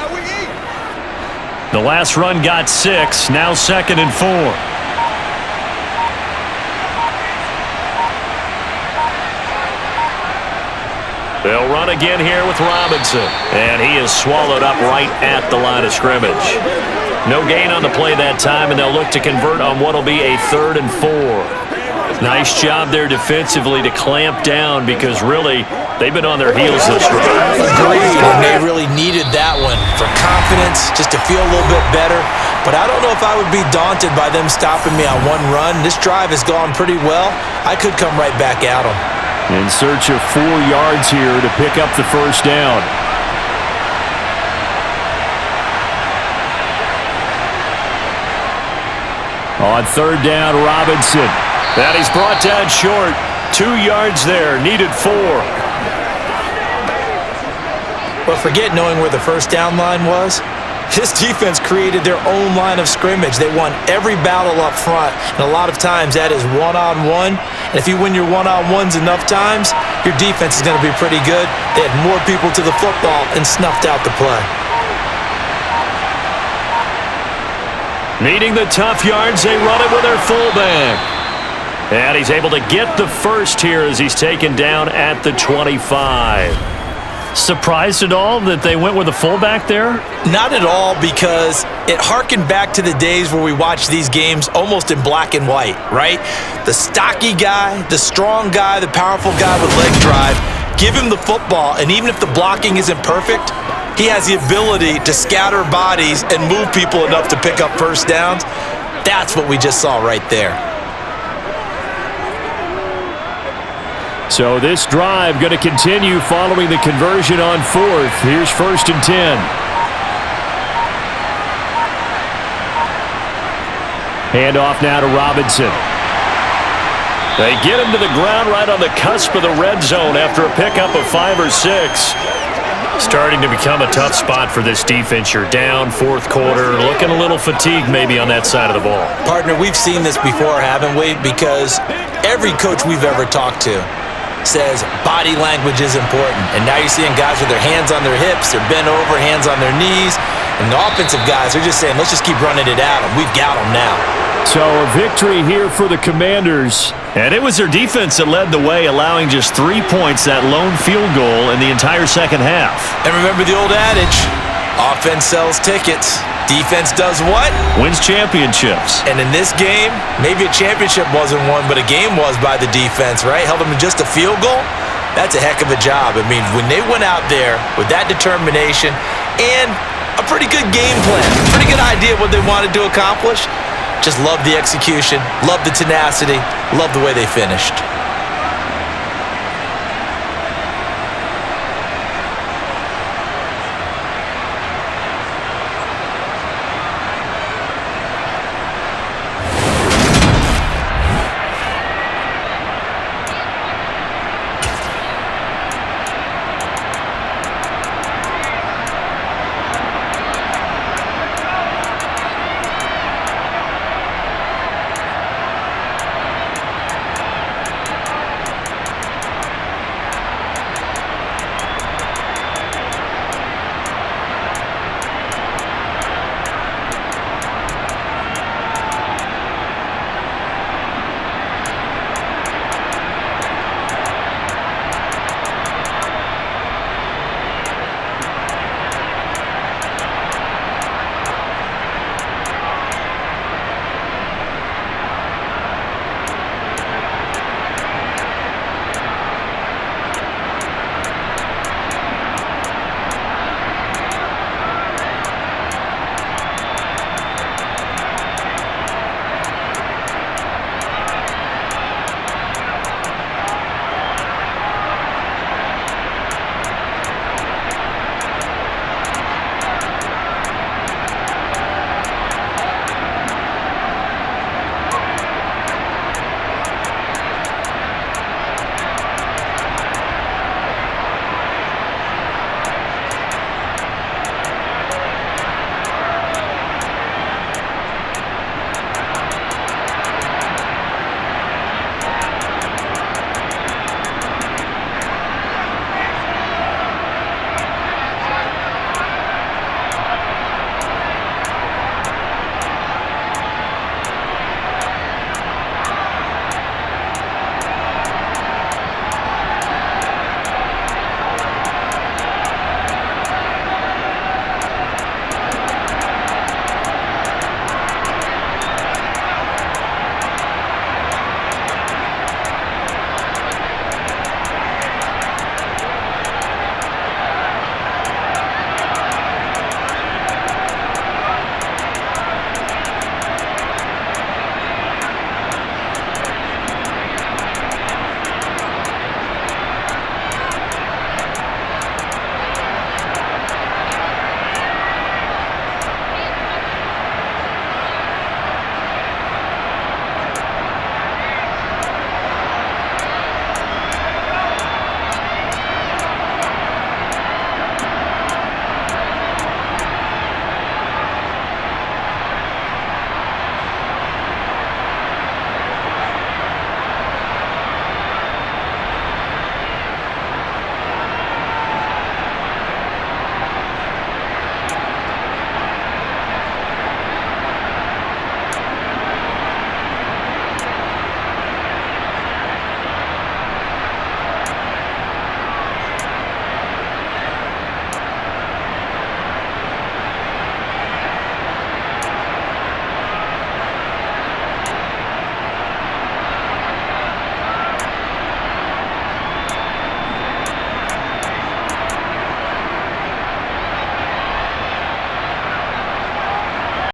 how we eat. The last run got 6, now 2nd and 4. They'll run again here with Robinson. And he is swallowed up right at the line of scrimmage. No gain on the play that time, and they'll look to convert on what will be a 3rd and 4. Nice job there defensively to clamp down because really they've been on their heels this drive. Agreed, and they really needed that one for confidence, just to feel a little bit better. But I don't know if I would be daunted by them stopping me on one run. This drive has gone pretty well. I could come right back at them. In search of 4 yards here to pick up the first down. On 3rd down, Robinson. And he's brought down short. 2 yards there, needed 4. But forget knowing where the first down line was. This defense created their own line of scrimmage. They won every battle up front, and a lot of times that is one-on-one. And if you win your one-on-ones enough times, your defense is going to be pretty good. They had more people to the football and snuffed out the play. Needing the tough yards, they run it with their fullback. And he's able to get the first here as he's taken down at the 25. Surprised at all that they went with a fullback there? Not at all, because it harkened back to the days where we watched these games almost in black and white, right? The stocky guy, the strong guy, the powerful guy with leg drive, give him the football, and even if the blocking isn't perfect, he has the ability to scatter bodies and move people enough to pick up first downs. That's what we just saw right there. So this drive going to continue following the conversion on 4th. Here's 1st and 10. Handoff now to Robinson. They get him to the ground right on the cusp of the red zone after a pickup of 5 or 6. Starting to become a tough spot for this defense. You're down 4th quarter, looking a little fatigued maybe on that side of the ball. Partner, we've seen this before, haven't we? Because every coach we've ever talked to says body language is important. And now you're seeing guys with their hands on their hips, they're bent over, hands on their knees. And the offensive guys are just saying, let's just keep running it at them. We've got them now. So a victory here for the Commanders. And it was their defense that led the way, allowing just 3 points, that lone field goal in the entire second half. And remember the old adage, offense sells tickets. Defense does what? Wins championships. And in this game, maybe a championship wasn't won, but a game was by the defense, right? Held them to just a field goal. That's a heck of a job. I mean, when they went out there with that determination and a pretty good game plan, pretty good idea what they wanted to accomplish, just love the execution, love the tenacity, love the way they finished.